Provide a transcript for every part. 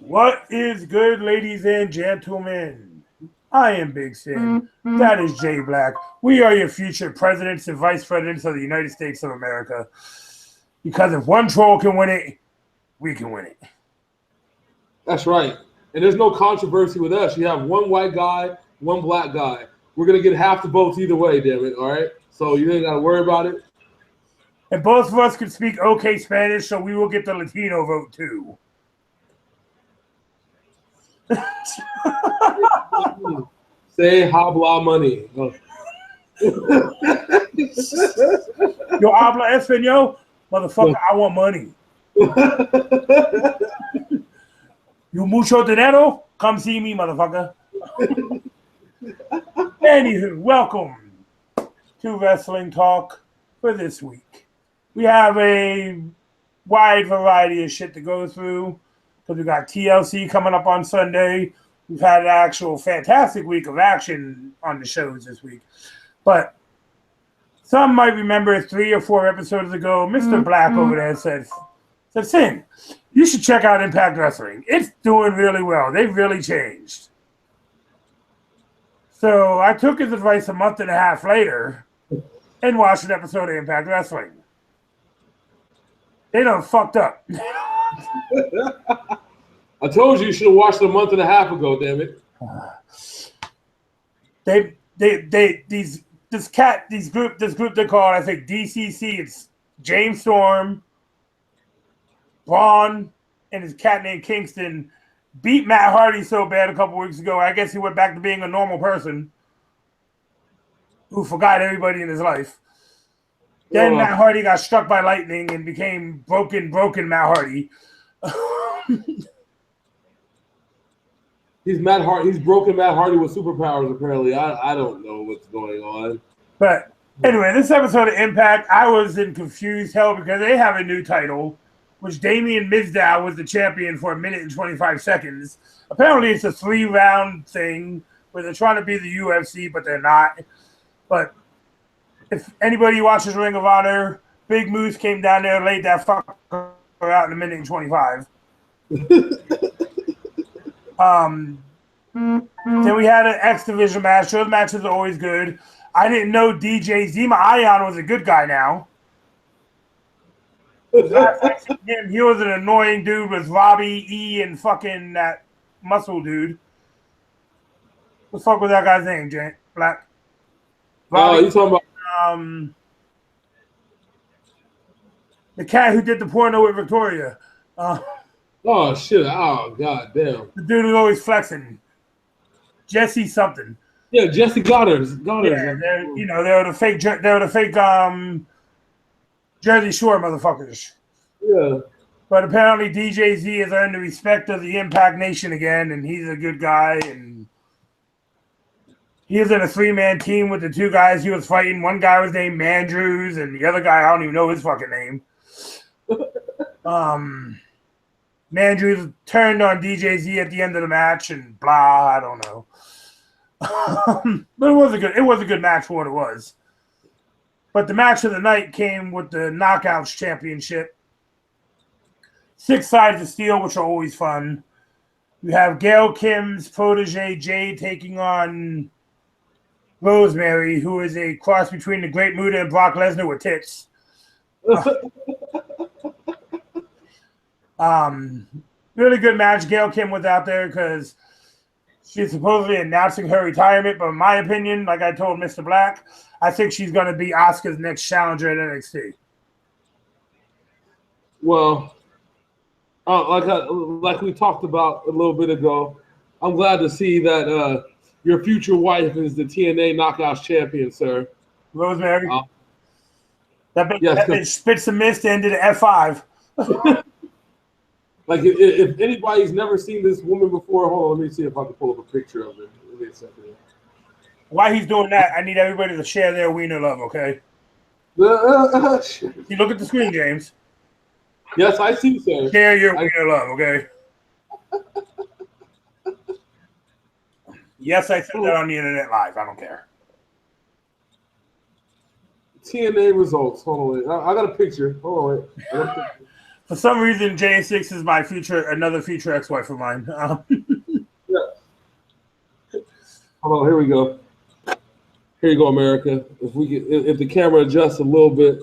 What is good, ladies and gentlemen? I am Big Sin. That is J-Blaq. We are your future presidents and vice presidents of the United States of America. Because if one troll can win it, we can win it. That's right. And there's no controversy with us. You have one white guy, one black guy. We're going to get half the votes either way, damn it, all right? So you ain't got to worry about it. And both of us can speak okay Spanish, so we will get the Latino vote too. Say habla money. Yo habla español? Motherfucker, I want money. You mucho dinero? Come see me, motherfucker. Anywho, welcome to Wrestling Talk for this week. We have a wide variety of shit to go through because we got TLC coming up on Sunday. We've had an actual fantastic week of action on the shows this week. But some might remember 3 or 4 episodes ago, Mr. Black over there said, Sin, you should check out Impact Wrestling. It's doing really well. They've really changed. So I took his advice a month and a half later and watched an episode of Impact Wrestling. They done fucked up. I told you should have watched it a month and a half ago, damn it. This group they call, I think, DCC. It's James Storm, Braun, and his cat named Kingston beat Matt Hardy so bad a couple weeks ago. I guess he went back to being a normal person who forgot everybody in his life. Then Matt Hardy got struck by lightning and became broken Matt Hardy. He's Matt Hardy. He's broken Matt Hardy with superpowers. Apparently, I don't know what's going on. But anyway, this episode of Impact, I was in confused hell because they have a new title, which Damian Mizdow was the champion for 1 minute and 25 seconds. Apparently, it's a 3-round thing where they're trying to be the UFC, but they're not. But if anybody watches Ring of Honor, Big Moose came down there and laid that fucker out in 1 minute and 25. Then we had an X Division match. Those matches are always good. I didn't know DJ Zima Ion was a good guy now. He was an annoying dude with Robbie E and fucking that muscle dude. What the fuck was that guy's name, Jay? Black? Oh, you talking about the cat who did the porno with Victoria. oh shit! Oh god damn! The dude who's always flexing. Jesse something. Yeah, Jesse Goddard. Yeah, they're the fake Jersey Shore motherfuckers. Yeah. But apparently DJ Z has earned the respect of the Impact Nation again, and he's a good guy. And he is in a 3-man team with the 2 guys he was fighting. One guy was named Mandrews, and the other guy, I don't even know his fucking name. Mandrews turned on DJ Z at the end of the match, and blah, I don't know. But it was a good match for what it was. But the match of the night came with the Knockouts Championship. 6 sides of steel, which are always fun. You have Gail Kim's protege Jade taking on Rosemary, who is a cross between the Great Muta and Brock Lesnar with tits. Really good match. Gail Kim was out there because she's supposedly announcing her retirement, but in my opinion, like I told Mr. Black, I think she's going to be Asuka's next challenger at NXT. Well, like we talked about a little bit ago, I'm glad to see that your future wife is the TNA Knockouts champion, sir. Rosemary. That bitch spits a mist into the F5. Like, if anybody's never seen this woman before, hold on, let me see if I can pull up a picture of her. Give me a second. While he's doing that, I need everybody to share their wiener love, okay? You look at the screen, James. Yes, I see, sir. Share your wiener love, okay? Yes, I said that on the internet live. I don't care. TNA results. Hold on, wait. I got a picture. Hold on, wait. For some reason, J6 is my another future ex-wife of mine. Yeah. Hold on, here we go. Here you go, America. If the camera adjusts a little bit,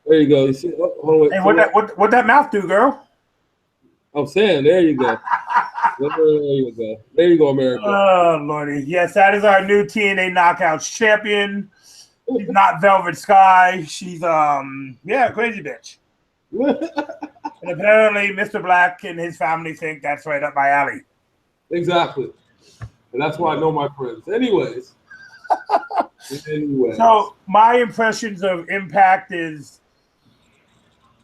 there you go. You see? Oh, hold on, wait, hey, what that mouth do, girl? I'm saying, there you go. There you go. There you go, America. Oh, Lordy. Yes, that is our new TNA Knockouts champion. She's not Velvet Sky. She's crazy bitch. And apparently, Mr. Black and his family think that's right up my alley. Exactly. And that's why I know my friends. Anyways. So my impressions of Impact is,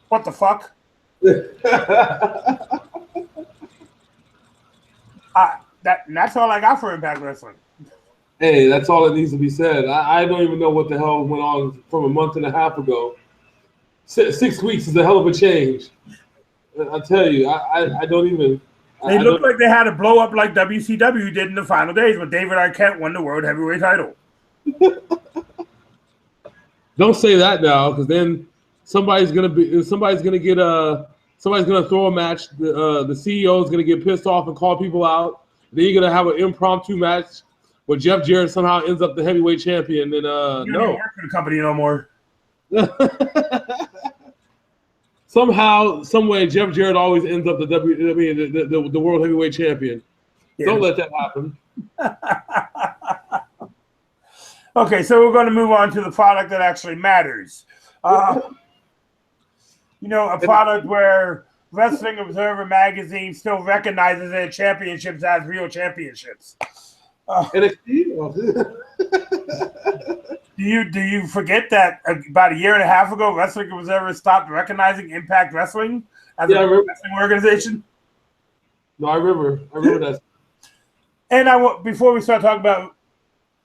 what the fuck? That's all I got for Impact Wrestling. Hey, that's all that needs to be said. I don't even know what the hell went on from a month and a half ago. 6 weeks is a hell of a change. I tell you, I don't even. They look like they had a blow up like WCW did in the final days when David Arquette won the World Heavyweight title. Don't say that now, because then somebody's gonna throw a match. The CEO is gonna get pissed off and call people out. Then you're gonna have an impromptu match where Jeff Jarrett somehow ends up the heavyweight champion. And you don't work for the company no more. Somehow, some way, Jeff Jarrett always ends up the world heavyweight champion. Yeah. Don't let that happen. Okay, so we're going to move on to the product that actually matters. A product where Wrestling Observer magazine still recognizes their championships as real championships. Do you forget that about a year and a half ago, Wrestling Observer stopped recognizing Impact Wrestling as a wrestling organization? No, I remember that. And before we start talking about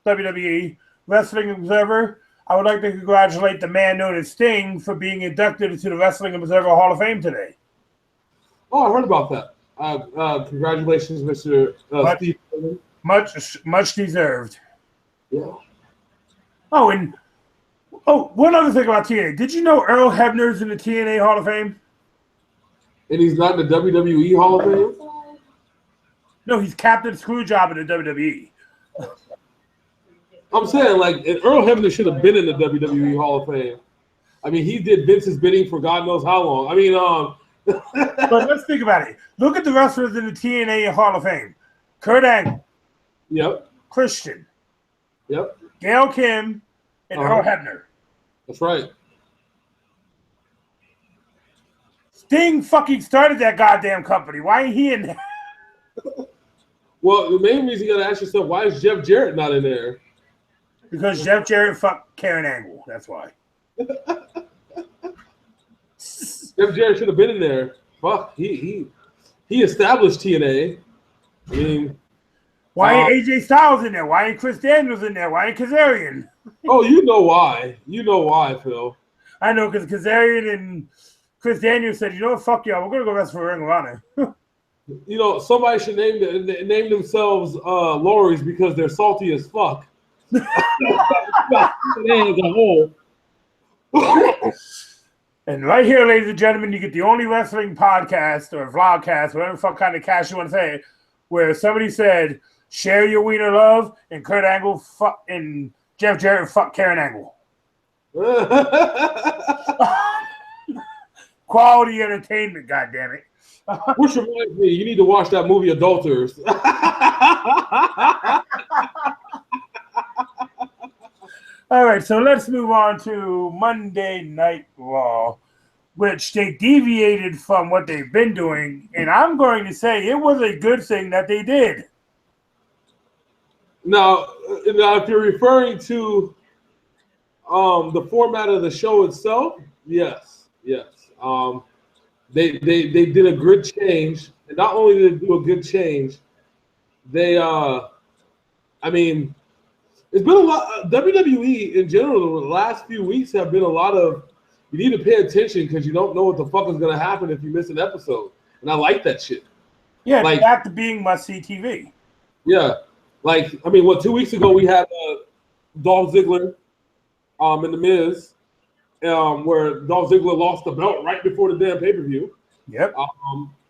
WWE, Wrestling Observer, I would like to congratulate the man known as Sting for being inducted into the Wrestling Observer Hall of Fame today. Oh, I heard about that. Congratulations, Mr. Steve. Much deserved. Yeah. One other thing about TNA. Did you know Earl Hebner's in the TNA Hall of Fame? And he's not in the WWE Hall of Fame? No, he's Captain Screwjob in the WWE. I'm saying, Earl Hebner should have been in the WWE Hall of Fame. I mean, he did Vince's bidding for God knows how long. I mean, But let's think about it. Look at the wrestlers in the TNA Hall of Fame. Kurt Angle. Yep. Christian. Yep. Gail Kim and Earl Hebner. That's right. Sting fucking started that goddamn company. Why ain't he in there? Well, the main reason you got to ask yourself, why is Jeff Jarrett not in there? Because Jeff Jarrett fucked Karen Angle. That's why. Jeff Jarrett should have been in there. Fuck, he established TNA. I mean, why ain't AJ Styles in there? Why ain't Chris Daniels in there? Why ain't Kazarian? Oh, you know why. You know why, Phil. I know, because Kazarian and Chris Daniels said, you know what, fuck y'all, we're going to go wrestle for Ring of Honor. Somebody should name themselves Lorries because they're salty as fuck. As a whole. And right here, ladies and gentlemen, you get the only wrestling podcast or vlogcast, whatever fuck kind of cast you want to say, where somebody said, share your wiener love, and Kurt Angle and Jeff Jarrett fuck Karen Angle. Quality entertainment, goddammit. Which reminds me, you need to watch that movie Adulterers. All right, so let's move on to Monday Night Raw, which they deviated from what they've been doing, and I'm going to say it was a good thing that they did. Now if you're referring to the format of the show itself, yes. They did a good change, and not only did they do a good change, they it's been a lot. WWE in general, the last few weeks have been a lot of. You need to pay attention because you don't know what the fuck is going to happen if you miss an episode, and I like that shit. Yeah, back to being must-see TV. Yeah, 2 weeks ago we had Dolph Ziggler, in the Miz, where Dolph Ziggler lost the belt right before the damn pay-per-view. Yep.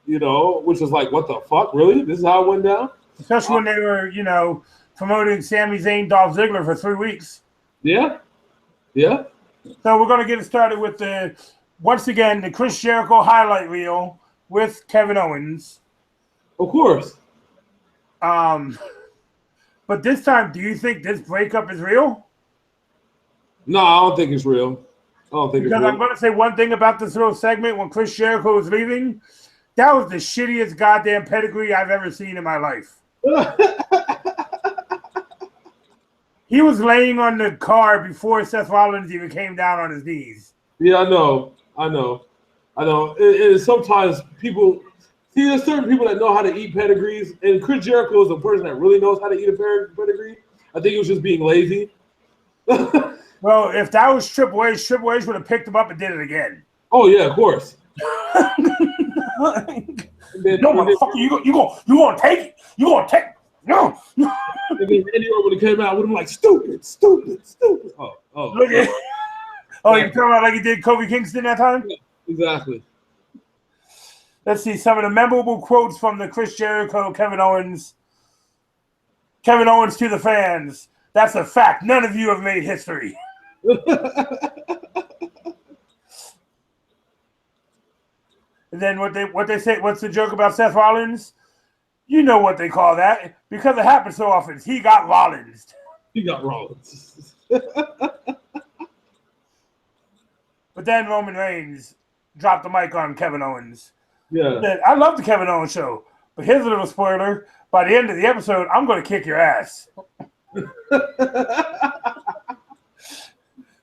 Which is like, what the fuck? Really? This is how it went down? Especially when they were, promoting Sami Zayn, Dolph Ziggler for 3 weeks. Yeah. Yeah. So we're going to get it started with once again, the Chris Jericho highlight reel with Kevin Owens. Of course. But this time, do you think this breakup is real? No, I don't think it's real. Because I'm going to say one thing about this little segment when Chris Jericho was leaving. That was the shittiest goddamn pedigree I've ever seen in my life. He was laying on the car before Seth Rollins even came down on his knees. Yeah, I know. And sometimes people see there's certain people that know how to eat pedigrees, and Chris Jericho is a person that really knows how to eat a pedigree. I think he was just being lazy. Well, if that was Triple H would have picked him up and did it again. Oh yeah, of course. No, motherfucker, you gonna take it? You gonna take it? No. And then Randy Orton, when he came out, would have been like, stupid. Oh. Look at. Oh, you talking about like he did Kofi Kingston that time? Yeah, exactly. Let's see some of the memorable quotes from the Chris Jericho, Kevin Owens. Kevin Owens to the fans. That's a fact. None of you have made history. And then what they say, what's the joke about Seth Rollins? You know what they call that. Because it happens so often. He got Rollins. But then Roman Reigns dropped the mic on Kevin Owens. Yeah. Said, I love the Kevin Owens show. But here's a little spoiler. By the end of the episode, I'm going to kick your ass.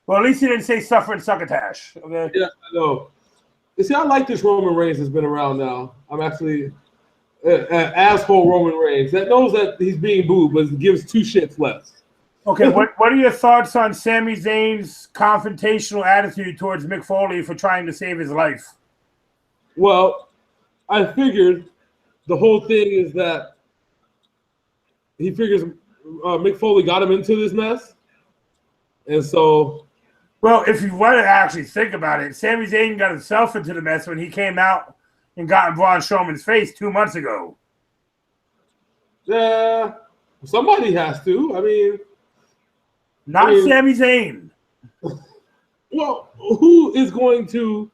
Well, at least he didn't say suffer and succotash. Okay? Yeah, I know. You see, I like this Roman Reigns that's been around now. I'm actually an asshole Roman Reigns that knows that he's being booed, but gives 2 shits less. Okay, what are your thoughts on Sami Zayn's confrontational attitude towards Mick Foley for trying to save his life? Well, I figured the whole thing is that he figures Mick Foley got him into this mess. And so... Well, if you want to actually think about it, Sami Zayn got himself into the mess when he came out and got in Braun Strowman's face 2 months ago. Yeah, somebody has to. I mean... Not Sami Zayn. Well, who is going to...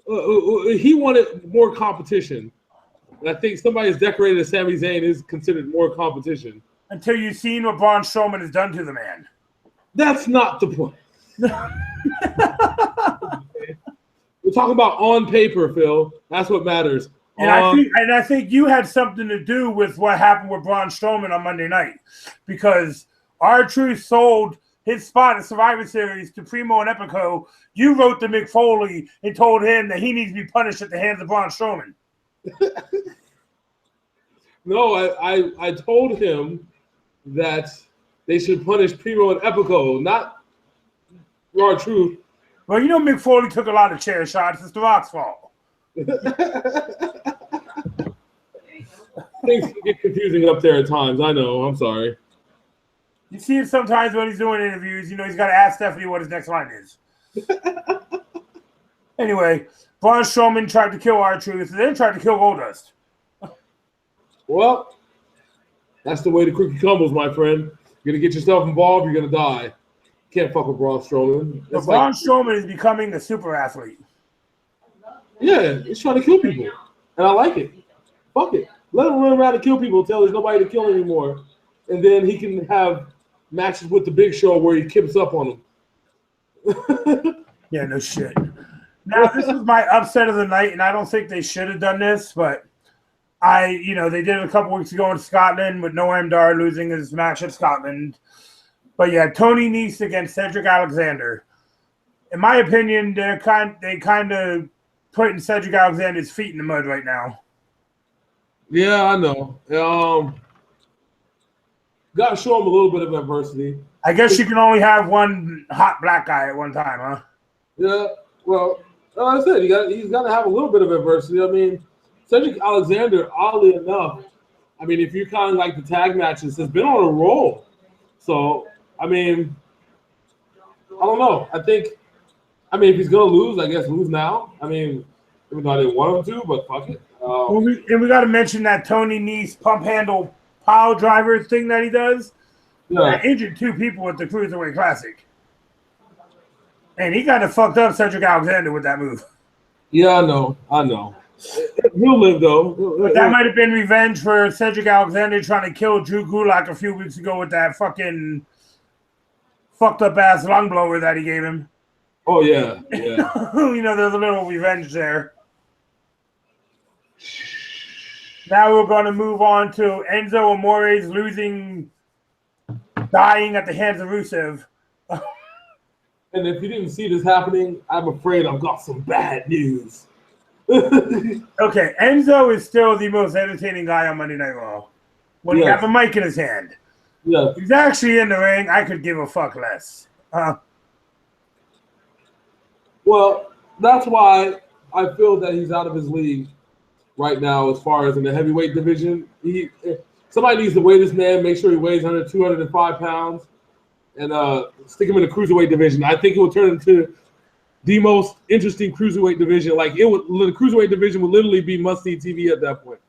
he wanted more competition. And I think somebody as decorated as Sami Zayn is considered more competition. Until you've seen what Braun Strowman has done to the man. That's not the point. We're talking about on paper, Phil. That's what matters. And I think you had something to do with what happened with Braun Strowman on Monday night. Because R-Truth sold his spot in Survivor Series to Primo and Epico. You wrote to Mick Foley and told him that he needs to be punished at the hands of Braun Strowman. No, I told him that they should punish Primo and Epico, not R-Truth. Well, you know Mick Foley took a lot of chair shots. It's The Rock's fault. Things get confusing up there at times. I know. I'm sorry. You see it sometimes when he's doing interviews. You know, he's got to ask Stephanie what his next line is. Anyway, Braun Strowman tried to kill R-Truth and then tried to kill Goldust. Well, that's the way the cookie crumbles, my friend. You're going to get yourself involved, you're going to die. Can't fuck with Braun Strowman. So Braun Strowman is becoming a super athlete. Yeah, he's trying to kill people. And I like it. Fuck it. Let him run around and kill people until there's nobody to kill anymore. And then he can have matches with the Big Show where he kips up on them. Yeah, no shit. Now, this was my upset of the night, and I don't think they should have done this, but they did it a couple weeks ago in Scotland with Noam Dar losing his match at Scotland. But yeah, Tony Nese against Cedric Alexander. In my opinion, they kind of putting Cedric Alexander's feet in the mud right now. Yeah, I know. Got to show him a little bit of adversity. I guess you can only have one hot black guy at one time, huh? Yeah, well, like I said, he's got to have a little bit of adversity. I mean, Cedric Alexander, oddly enough, I mean, if you kind of like the tag matches, has been on a roll. So, I mean, I don't know. If he's going to lose, I guess lose now. I mean, Even though I didn't want him to, but fuck it. Well, we got to mention that Tony Nese pump handle pile driver thing that he does. Yeah. That injured 2 people at the Cruiserweight Classic. And he kind of fucked up Cedric Alexander with that move. Yeah, I know. He'll live, though. But that might have been revenge for Cedric Alexander trying to kill Drew Gulak a few weeks ago with that fucking fucked up ass lung blower that he gave him. Oh, yeah. There's a little revenge there. Now we're going to move on to Enzo Amore's dying at the hands of Rusev. And if you didn't see this happening, I'm afraid I've got some bad news. Okay, Enzo is still the most entertaining guy on Monday Night Raw. When he has a mic in his hand. Yeah. He's actually in the ring. I could give a fuck less. Well, that's why I feel that he's out of his league right now as far as in the heavyweight division. Somebody needs to weigh this man, make sure he weighs under 205 pounds, and stick him in the cruiserweight division. I think it will turn into the most interesting cruiserweight division. Like the cruiserweight division would literally be must-see TV at that point.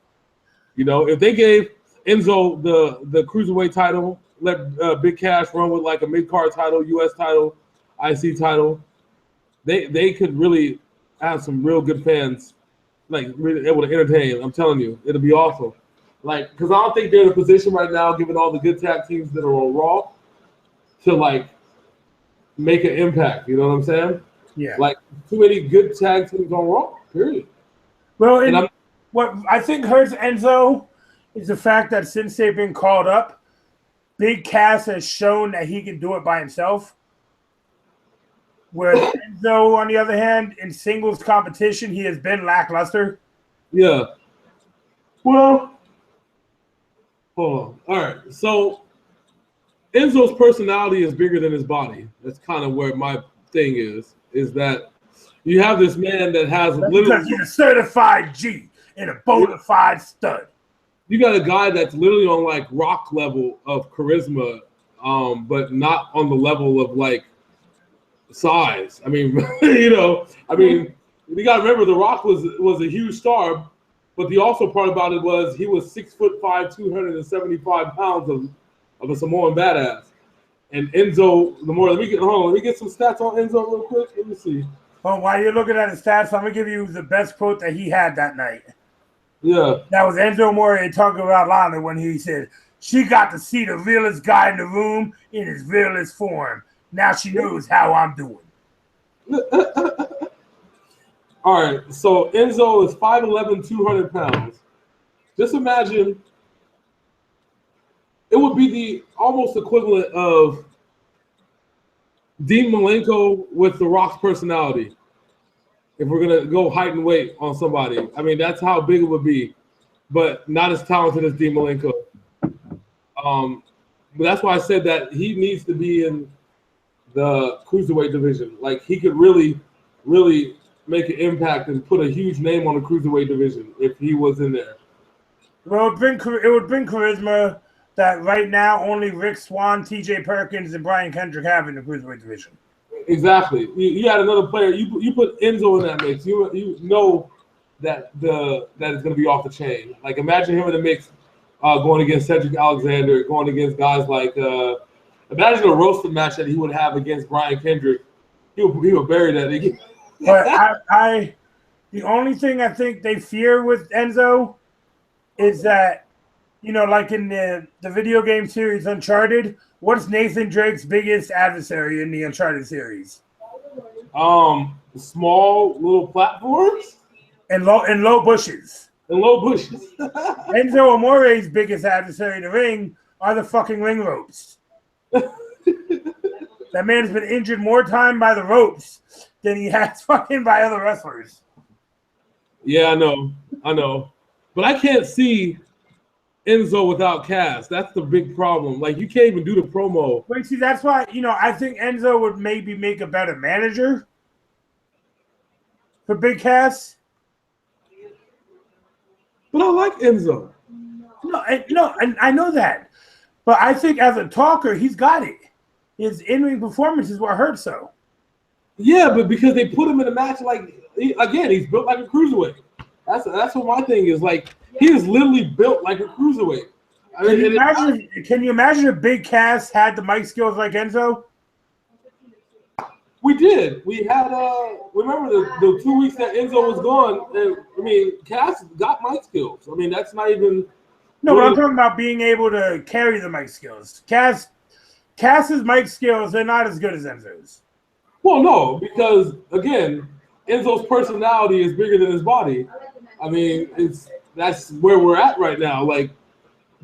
If they gave Enzo the cruiserweight title, let Big Cash run with like a mid-card title, U.S. title, IC title, they could really have some real good fans, like really able to entertain. I'm telling you, it'll be awesome. Like, because I don't think they're in a position right now, given all the good tag teams that are on Raw, to like make an impact. You know what I'm saying? Yeah. Like too many good tag teams on Raw. Period. Well, what I think hurts Enzo is the fact that since they've been called up, Big Cass has shown that he can do it by himself. Whereas Enzo, on the other hand, in singles competition, he has been lackluster. Yeah. Well, hold on. All right. So Enzo's personality is bigger than his body. That's kind of where my thing is that you have this man that has because he's a certified G and a bona fide stud. You got a guy that's literally on like Rock level of charisma, but not on the level of like size. I mean, you got to remember the Rock was a huge star, but the also part about it was he was 6'5", 275 pounds of a Samoan badass. And Enzo, let me get some stats on Enzo real quick. Let me see. Well, while you're looking at his stats, I'm gonna give you the best quote that he had that night. Yeah. That was Enzo Amore talking about Lana when he said, "She got to see the realest guy in the room in his realest form. Now she knows how I'm doing." All right, so Enzo is 5'11", 200 pounds. Just imagine it would be the almost equivalent of Dean Malenko with The Rock's personality. If we're going to go height and weight on somebody. I mean, that's how big it would be, but not as talented as Dean Malenko. But that's why I said that he needs to be in the cruiserweight division. Like, he could really, really make an impact and put a huge name on the cruiserweight division if he was in there. Well, it would bring charisma that right now only Rick Swann, T.J. Perkins, and Brian Kendrick have in the cruiserweight division. Exactly. You had another player. You put Enzo in that mix. You know that it's going to be off the chain. Like, imagine him in the mix going against Cedric Alexander, going against guys like imagine a roasted match that he would have against Brian Kendrick. He would bury that again. But the only thing I think they fear with Enzo is that, like in the video game series Uncharted, what's Nathan Drake's biggest adversary in the Uncharted series? Small little platforms and low bushes. Enzo Amore's biggest adversary in the ring are the fucking ring ropes. That man's been injured more time by the ropes than he has fucking by other wrestlers. Yeah, I know. But I can't see Enzo without Cass. That's the big problem. Like, you can't even do the promo. Wait, see, that's why, I think Enzo would maybe make a better manager for Big Cass. But I like Enzo. No, and I know that. But I think as a talker, he's got it. His in-ring performance is what hurts so. Yeah, but because they put him in a match like he's built like a cruiserweight. That's what my thing is. Like, he is literally built like a cruiserweight. I mean, can you imagine if Big Cass had the mic skills like Enzo? We did. We had remember the 2 weeks that Enzo was gone, and I mean, Cass got mic skills. I mean, that's not even. No, but I'm talking about being able to carry the mic skills. Cass's mic skills, they're not as good as Enzo's. Well, no, because again, Enzo's personality is bigger than his body. I mean, that's where we're at right now. Like,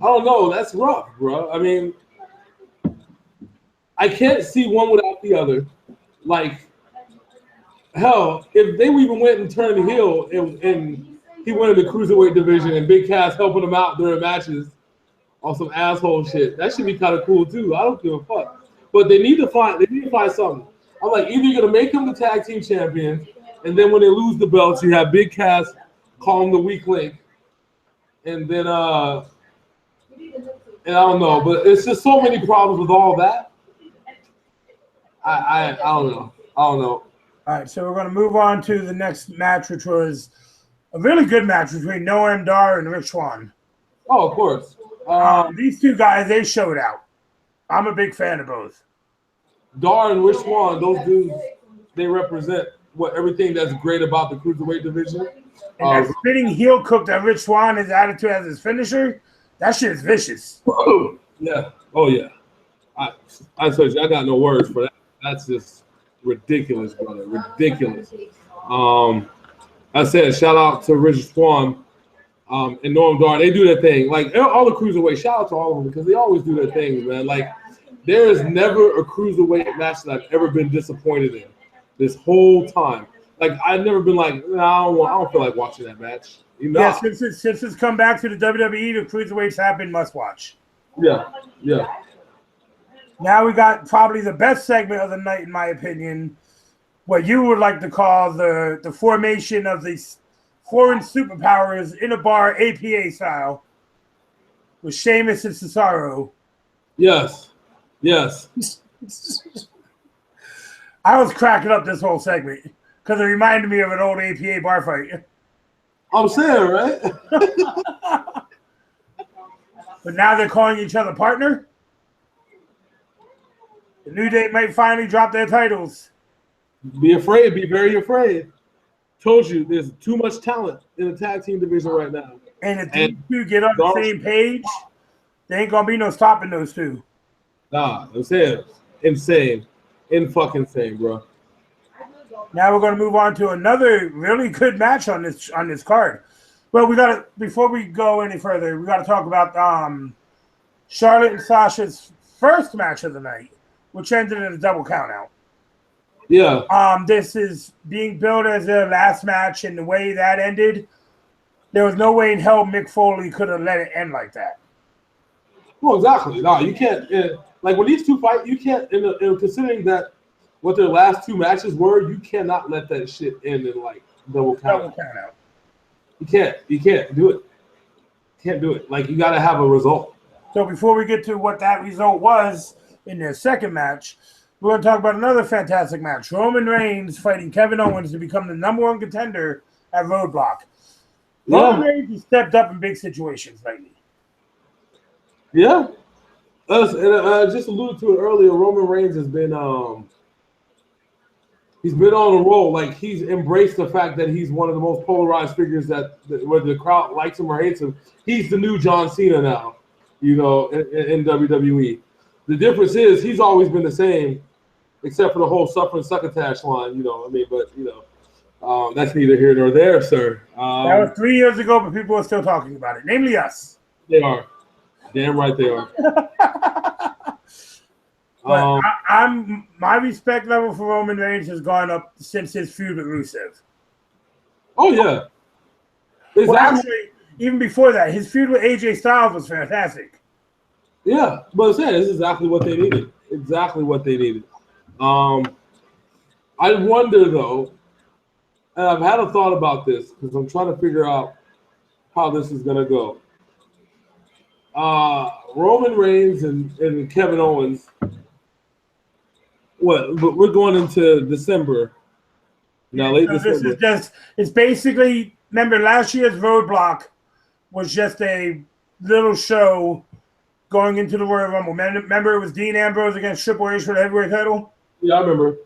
I don't know, that's rough, bro. I mean, I can't see one without the other. Like, hell, if they even went and turned the heel and he went in the cruiserweight division and Big Cass helping him out during matches on some asshole shit, that should be kind of cool too. I don't give a fuck. But they need to find something. I'm like, either you're gonna make him the tag team champion, and then when they lose the belts, you have Big Cass call him the weak link, and then and I don't know, but it's just so many problems with all that. I don't know. All right, so we're going to move on to the next match, which was a really good match between Noam Dar and Rich Swann. Oh, of course. These two guys, they showed out. I'm a big fan of both. Dar and Rich Swann, those dudes, they represent everything that's great about the cruiserweight division. And that spinning heel cook that Rich Swann, his attitude as his finisher, that shit is vicious. Yeah. Oh, yeah. I got no words for that. That's just ridiculous, brother. Ridiculous. I said, shout out to Rich Swann and Noam Dar. They do their thing. Like, all the cruiserweight, shout out to all of them because they always do their things, man. Like, there is never a cruiserweight match that I've ever been disappointed in this whole time. Like, I've never been like, no, I don't feel like watching that match. Yeah, since it's come back to the WWE, the cruiserweights have been must watch. Yeah. Now we got probably the best segment of the night, in my opinion, what you would like to call the formation of these foreign superpowers in a bar, APA style, with Sheamus and Cesaro. Yes. I was cracking up this whole segment because it reminded me of an old APA bar fight. I'm saying, right? But now they're calling each other partner. The New Day might finally drop their titles. Be afraid. Be very afraid. Told you, there's too much talent in the tag team division right now. And if these two get on the same page, there ain't going to be no stopping those two. Nah, I'm saying, insane. In-fucking insane, bro. Now we're going to move on to another really good match on this card. Well, before we go any further, we got to talk about Charlotte and Sasha's first match of the night, which ended in a double countout. Yeah. This is being billed as their last match, and the way that ended, there was no way in hell Mick Foley could have let it end like that. Well, exactly. No, you can't. Like, when these two fight, you can't. Considering that what their last two matches were, you cannot let that shit end in like double countout. You can't do it. Can't do it. Like, you got to have a result. So before we get to what that result was in their second match, we're going to talk about another fantastic match. Roman Reigns fighting Kevin Owens to become the number 1 contender at Roadblock. Roman Reigns has stepped up in big situations lately. Yeah. I just alluded to it earlier. Roman Reigns has been he's been on a roll. Like, he's embraced the fact that he's one of the most polarized figures that whether the crowd likes him or hates him, he's the new John Cena now, in WWE. The difference is he's always been the same, except for the whole suffering succotash line, but that's neither here nor there, sir. That was 3 years ago, but people are still talking about it, namely us. They are. Damn right they are. But my respect level for Roman Reigns has gone up since his feud with Rusev. Oh, yeah. Exactly. Well, actually, even before that, his feud with AJ Styles was fantastic. Yeah, but I'm saying this is exactly what they needed. Exactly what they needed. I wonder, though, and I've had a thought about this because I'm trying to figure out how this is going to go. Roman Reigns and Kevin Owens. We're going into December Now, late So December. this is just, it's basically, remember last year's Roadblock was just a little show going into the Royal Rumble. Remember it was Dean Ambrose against Triple H for the heavyweight title? Yeah, I remember.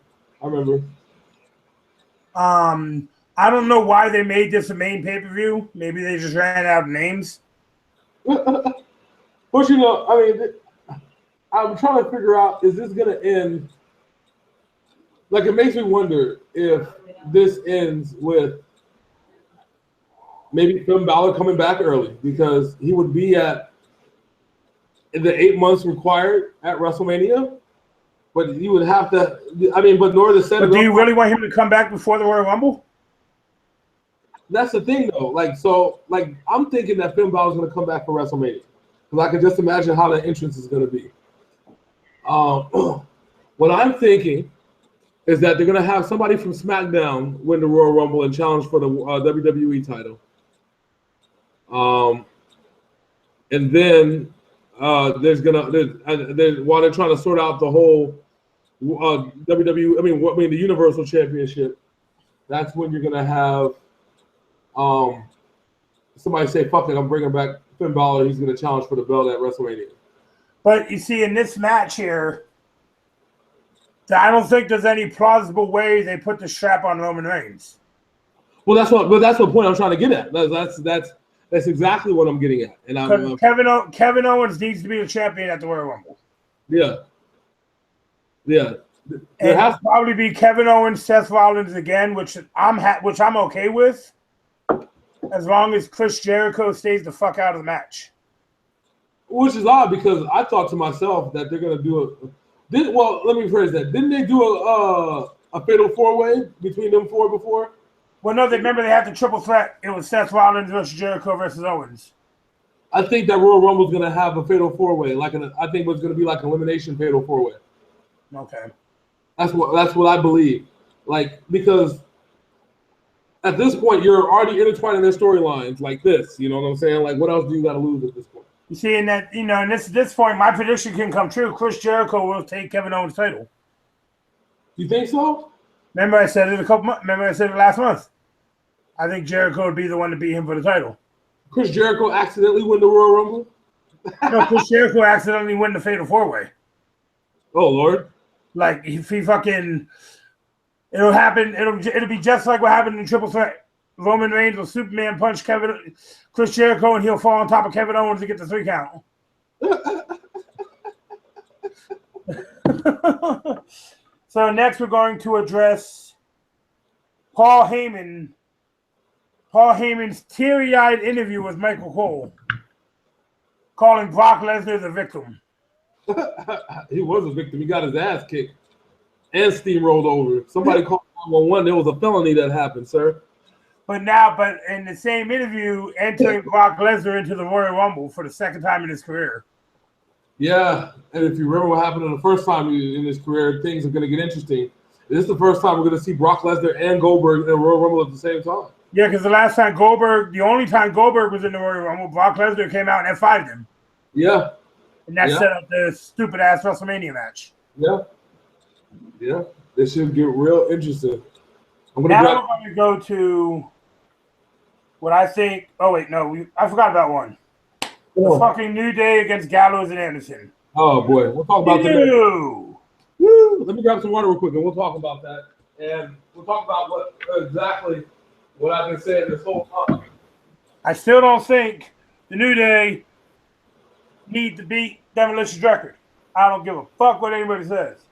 I don't know why they made this a main pay-per-view. Maybe they just ran out of names. But you know, I mean, I'm trying to figure out, is this going to end? Like, it makes me wonder if this ends with maybe Finn Balor coming back early, because he would be at the 8 months required at WrestleMania. But you would have to, I mean, but in order to set it up. Do you really want him to come back before the Royal Rumble? That's the thing, though. Like, so, like, I'm thinking that Finn Balor is going to come back for WrestleMania, because I can just imagine how the entrance is going to be. What I'm thinking is that they're going to have somebody from SmackDown win the Royal Rumble and challenge for the WWE title. And then there's while they're trying to sort out the whole WWE, the Universal Championship, that's when you're going to have somebody say, fuck it, I'm bringing back Finn Balor. He's going to challenge for the belt at WrestleMania. But you see, in this match here, I don't think there's any plausible way they put the strap on Roman Reigns. Well, that's the point I'm trying to get at. That's exactly what I'm getting at. And Kevin Owens needs to be the champion at the Royal Rumble. Yeah. And it'll probably be Kevin Owens, Seth Rollins again, which I'm okay with, as long as Chris Jericho stays the fuck out of the match. Which is odd, because I thought to myself that they're gonna do it. Well, let me phrase that. Didn't they do a fatal 4-way between them four before? Well, no, remember they had the triple threat. It was Seth Rollins versus Jericho versus Owens. I think that Royal Rumble is gonna have a fatal 4-way, I think it's gonna be like elimination fatal 4-way. Okay. That's what I believe. Like, because at this point you're already intertwining their storylines like this. You know what I'm saying? Like, what else do you got to lose at this point? You see, in that, in this point, my prediction can come true. Chris Jericho will take Kevin Owens' title. You think so? Remember I said it last month. I think Jericho would be the one to beat him for the title. Chris Jericho accidentally win the Royal Rumble? No, Chris Jericho accidentally win the fatal 4-way. Oh, Lord. Like, if he fucking... It'll happen. It'll be just like what happened in Triple Threat. Roman Reigns will Superman punch Chris Jericho, and he'll fall on top of Kevin Owens to get the 3 count. So next we're going to address Paul Heyman's teary-eyed interview with Michael Cole, calling Brock Lesnar the victim. He was a victim. He got his ass kicked and steamrolled over. Somebody called 911. There was a felony that happened, sir. But in the same interview, entering Brock Lesnar into the Royal Rumble for the second time in his career. Yeah, and if you remember what happened in the first time in his career, things are going to get interesting. This is the first time we're going to see Brock Lesnar and Goldberg in the Royal Rumble at the same time. Yeah, because the only time Goldberg was in the Royal Rumble, Brock Lesnar came out and F5'd him. Yeah. And that set up the stupid-ass WrestleMania match. Yeah. This should get real interesting. We're going to go to what I think. Oh, wait, no. I forgot about one. The fucking New Day against Gallows and Anderson. Oh, boy. We'll talk about that. Woo! Let me grab some water real quick, and we'll talk about that. And we'll talk about what I've been saying this whole time. I still don't think the New Day need to beat Demolition's record. I don't give a fuck what anybody says.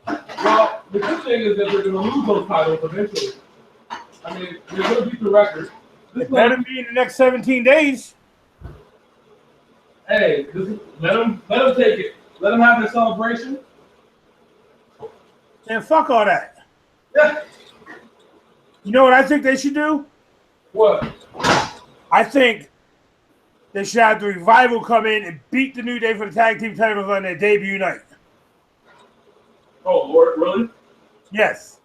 Well, the good thing is that they're going to lose those titles eventually. I mean, they're going to beat the record. It better be in the next 17 days. Hey, let them take it. Let them have their celebration. And fuck all that. Yeah. You know what I think they should do? What? I think they should have the Revival come in and beat the New Day for the tag team titles on their debut night. Oh, Lord, really? Yes.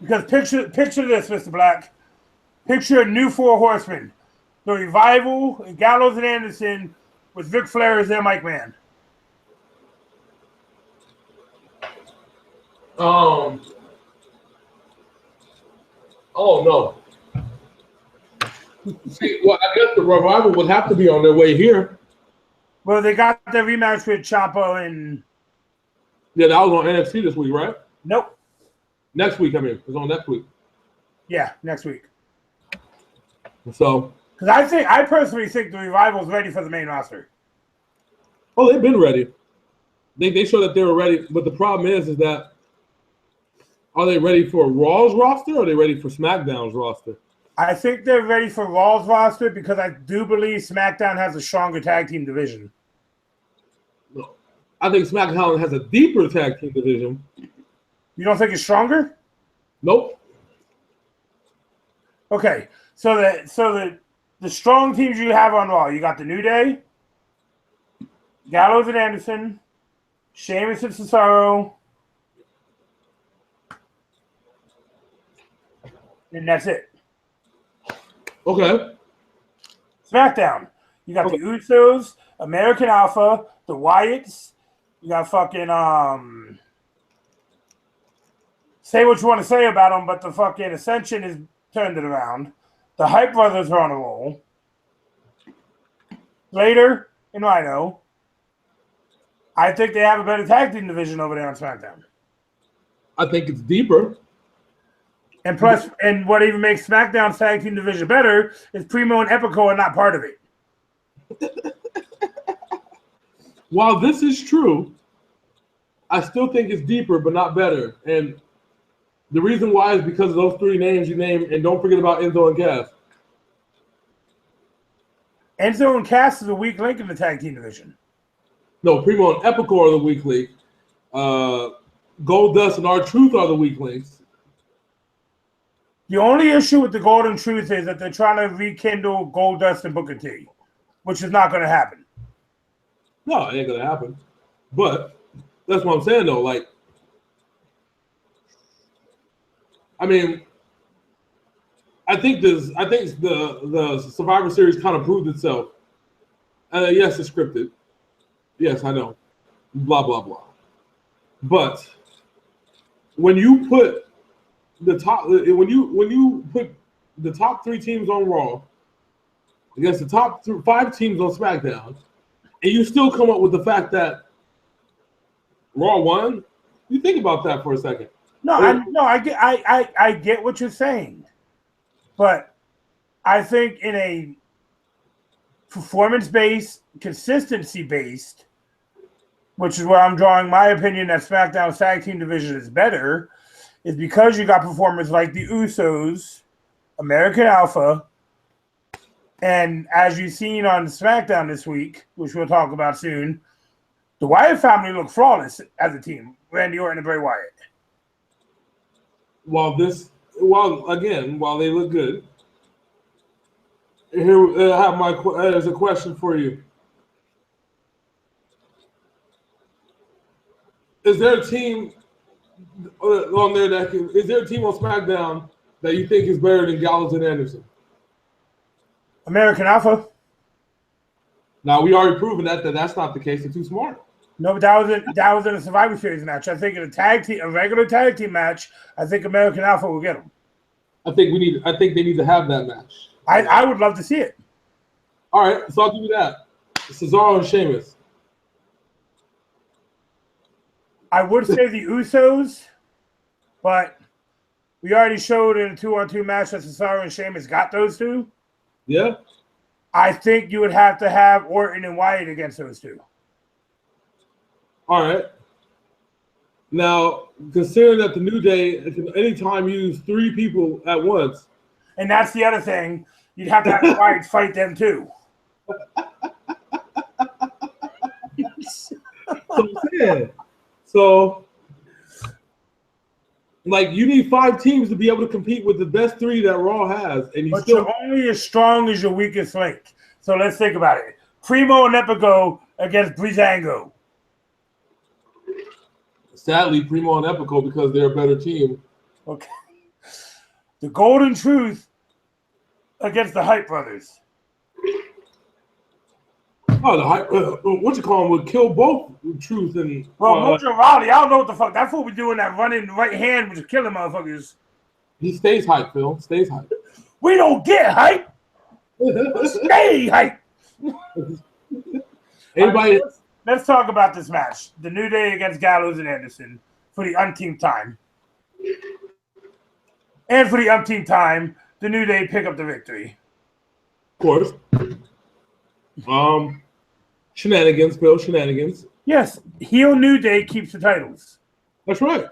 Because picture this, Mr. Black. Picture a new 4 horsemen. The Revival, and Gallows and Anderson, with Ric Flair as their mic man. Oh no. See, well, I guess the Revival would have to be on their way here. Well, they got their rematch with Ciampa and. Yeah, that was on NXT this week, right? Nope. Next week, I mean, it's on next week. Yeah, next week. So. Because I personally think the Revival's ready for the main roster. Oh, they've been ready. They showed that they were ready, but the problem is that are they ready for Raw's roster or are they ready for SmackDown's roster? I think they're ready for Raw's roster because I do believe SmackDown has a stronger tag team division. No. I think SmackDown has a deeper tag team division. You don't think it's stronger? Nope. Okay, so the strong teams you have on Raw, you got the New Day, Gallows and Anderson, Sheamus and Cesaro, and that's it. Okay. SmackDown, you got the Usos, American Alpha, the Wyatts, you got fucking say what you want to say about them, but the fucking Ascension has turned it around. The Hype Brothers are on a roll. Later and Rhino. I think they have a better tag team division over there on SmackDown. I think it's deeper. And plus, and what even makes SmackDown's tag team division better is Primo and Epico are not part of it. While this is true, I still think it's deeper, but not better. And the reason why is because of those three names you named, and don't forget about Enzo and Cass. Enzo and Cass is a weak link in the tag team division. No, Primo and Epico are the weak link. Goldust and R-Truth are the weak links. The only issue with the Golden Truth is that they're trying to rekindle Goldust and Booker T, which is not going to happen. No, it ain't going to happen. But that's what I'm saying, though. Like, I mean, I think the Survivor Series kind of proved itself. Yes, it's scripted. Yes, I know. Blah, blah, blah. But when you put the top three teams on Raw against the top 5 teams on SmackDown, and you still come up with the fact that Raw won, you think about that for a second. I get what you're saying, but I think in a performance-based, consistency-based, which is where I'm drawing my opinion that SmackDown's tag team division is better, is because you got performers like the Usos, American Alpha, and as you've seen on SmackDown this week, which we'll talk about soon, the Wyatt family look flawless as a team. Randy Orton and Bray Wyatt. While they look good, here I have there's a question for you. Is there a team on there is there a team on SmackDown that you think is better than Gallows and Anderson? American Alpha. Now we already proven that's not the case. They're too smart. No, but that was in a Survivor Series match. I think in a regular tag team match, I think American Alpha will get them. I think they need to have that match. I would love to see it. All right, so I'll give you that. Cesaro and Sheamus. I would say the Usos, but we already showed in a 2-on-2 match that Cesaro and Sheamus got those two. Yeah. I think you would have to have Orton and Wyatt against those two. All right. Now, considering that the New Day can anytime use 3 people at once. And that's the other thing. You'd have to have the Wyatts fight them too. So, like, you need 5 teams to be able to compete with the best 3 that Raw has, and you're only as strong as your weakest link. So let's think about it: Primo and Epico against Breezango. Sadly, Primo and Epico because they're a better team. Okay. The Golden Truth against the Hype Brothers. Oh, what you call him would kill both Truth and. Bro, Mojo Rawley, I don't know what the fuck. That fool be doing that running right hand, which is killing motherfuckers. He stays hype, Phil. Stays hype. We don't get hype. Stay hype. Anybody? Right, let's talk about this match. The New Day against Gallows and Anderson for the umpteenth time. And for the umpteenth time, the New Day pick up the victory. Of course. Shenanigans, Phil. Shenanigans. Yes, heel New Day keeps the titles. That's right.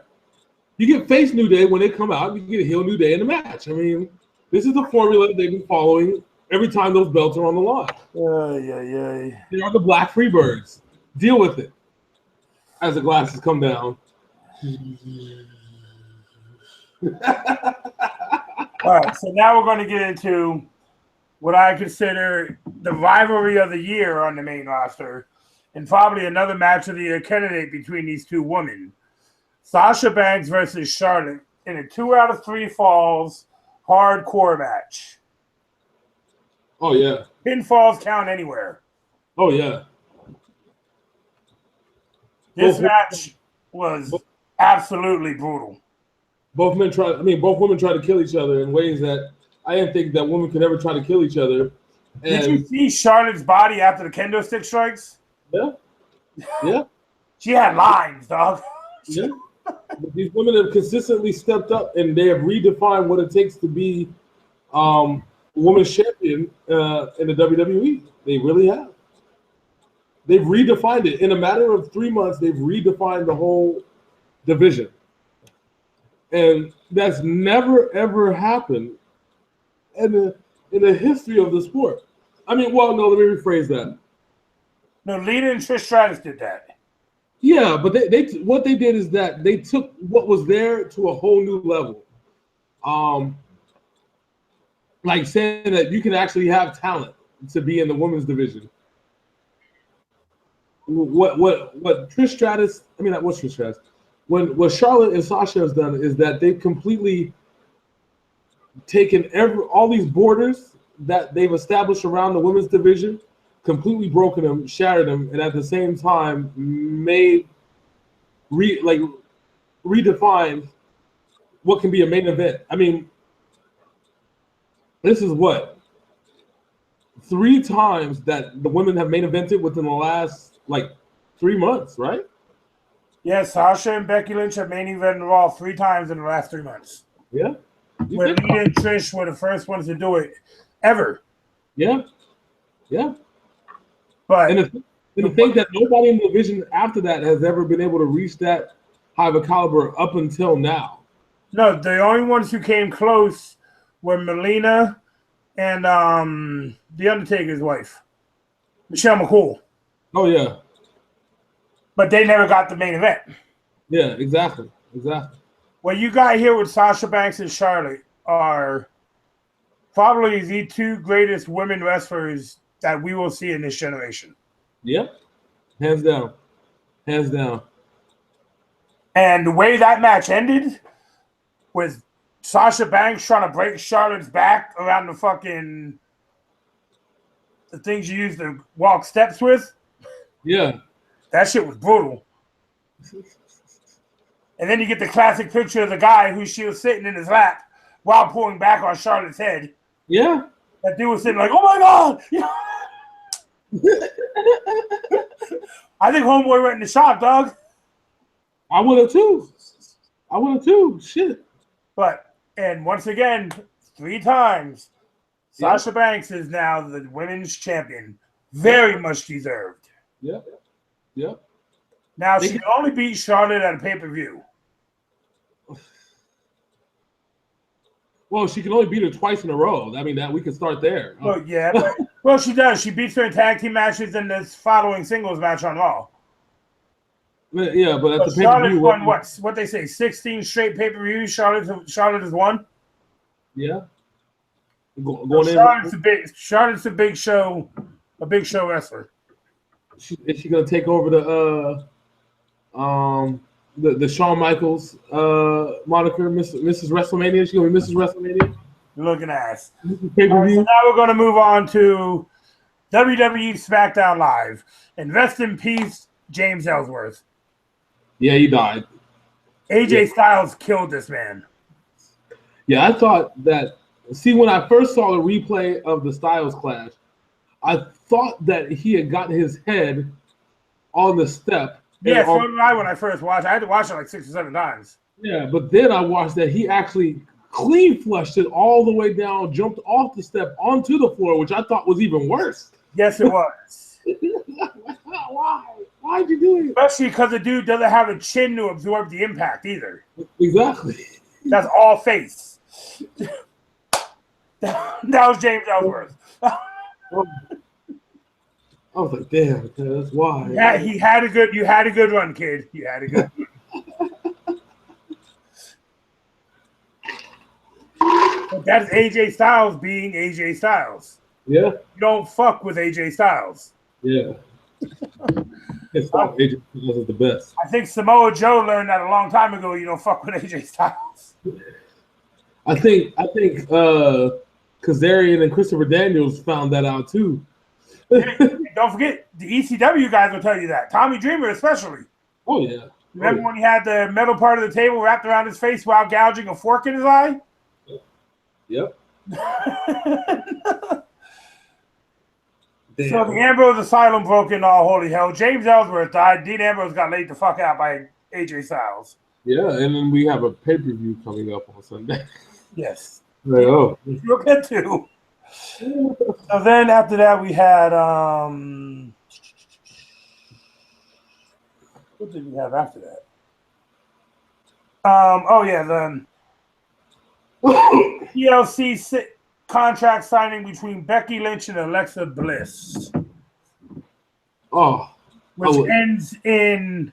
You get face New Day when they come out. You get a heel New Day in the match. I mean, this is the formula they've been following every time those belts are on the line. They are the Black Freebirds. Deal with it. As the glasses come down. All right, so now we're going to get into what I consider the rivalry of the year on the main roster, and probably another match of the year candidate between these two women. Sasha Banks versus Charlotte in a 2 out of 3 falls hardcore match. Oh, yeah. Pinfalls count anywhere. Oh, yeah. This match was absolutely brutal. Both women try to kill each other in ways that I didn't think that women could ever try to kill each other. And did you see Charlotte's body after the kendo stick strikes? Yeah. Yeah. She had lines, dog. Yeah. These women have consistently stepped up and they have redefined what it takes to be women's champion in the WWE. They really have. They've redefined it. In a matter of 3 months, they've redefined the whole division. And that's never, ever happened in the history of the sport. I mean, well, no, let me rephrase that. No, Lita and Trish Stratus did that. Yeah, but they what they did is that they took what was there to a whole new level. Like saying that you can actually have talent to be in the women's division. What Trish Stratus, I mean, what's Trish Stratus? What Charlotte and Sasha has done is that they've completely taken all these borders that they've established around the women's division, completely broken them, shattered them, and at the same time redefined what can be a main event. I mean, this is what 3 times that the women have main evented within the last 3 months, right? Yeah, Sasha and Becky Lynch have main evented Raw 3 times in the last 3 months. Yeah. When Lita and Trish were the first ones to do it ever. Yeah. Yeah. But and to think that nobody in the division after that has ever been able to reach that high of a caliber up until now. No, the only ones who came close were Melina and The Undertaker's wife, Michelle McCool. Oh, yeah. But they never got the main event. Yeah, exactly. Exactly. What you got here with Sasha Banks and Charlotte are probably the 2 greatest women wrestlers that we will see in this generation. Yep. Hands down. Hands down. And the way that match ended with Sasha Banks trying to break Charlotte's back around the things you use to walk steps with. Yeah. That shit was brutal. And then you get the classic picture of the guy who she was sitting in his lap while pulling back on Charlotte's head. Yeah. That dude was sitting like, oh my God. I think homeboy went into shock, dog. I would have too. Shit. And once again, 3 times, Sasha Banks is now the women's champion. Very much deserved. Yeah. Yeah. Now, she can only beat Charlotte at a pay-per-view. Well, she can only beat her twice in a row. I mean, that we can start there. Well, yeah. Well, she does. She beats her in tag team matches in this following singles match on Raw. Yeah, but at the Charlotte's pay-per-view, won what they say, 16 straight pay-per-views. Charlotte has won. Yeah. Charlotte's a big show wrestler. Is she gonna take over the Shawn Michaels moniker, Mrs. WrestleMania? She gonna be Mrs. WrestleMania? Looking ass. Pay-per-view. So now we're gonna move on to WWE SmackDown Live. And rest in peace, James Ellsworth. Yeah, he died. AJ Styles killed this man. Yeah, I thought that. See, when I first saw the replay of the Styles clash, I thought that he had gotten his head on the step. Yeah, so did I when I first watched it. I had to watch it like 6 or 7 times. Yeah, but then I watched that he actually clean flushed it all the way down, jumped off the step onto the floor, which I thought was even worse. Yes, it was. Why? Why'd you do it? Especially because the dude doesn't have a chin to absorb the impact either. Exactly. That's all face. That was James Ellsworth. I was like, damn, that's why. Yeah, you had a good run, kid. You had a good run. But that's AJ Styles being AJ Styles. Yeah. You don't fuck with AJ Styles. Yeah. AJ Styles is the best. I think Samoa Joe learned that a long time ago. You don't fuck with AJ Styles. I think Kazarian and Christopher Daniels found that out too. Don't forget, the ECW guys will tell you that. Tommy Dreamer especially. Oh, yeah. Remember when he had the metal part of the table wrapped around his face while gouging a fork in his eye? Yep. So the Ambrose Asylum broke into all holy hell. James Ellsworth died. Dean Ambrose got laid the fuck out by AJ Styles. Yeah, and then we have a pay-per-view coming up on Sunday. Yes. Like, oh. We'll get to. So then after that we had what did we have after that? The TLC contract signing between Becky Lynch and Alexa Bliss. Oh. Which ends in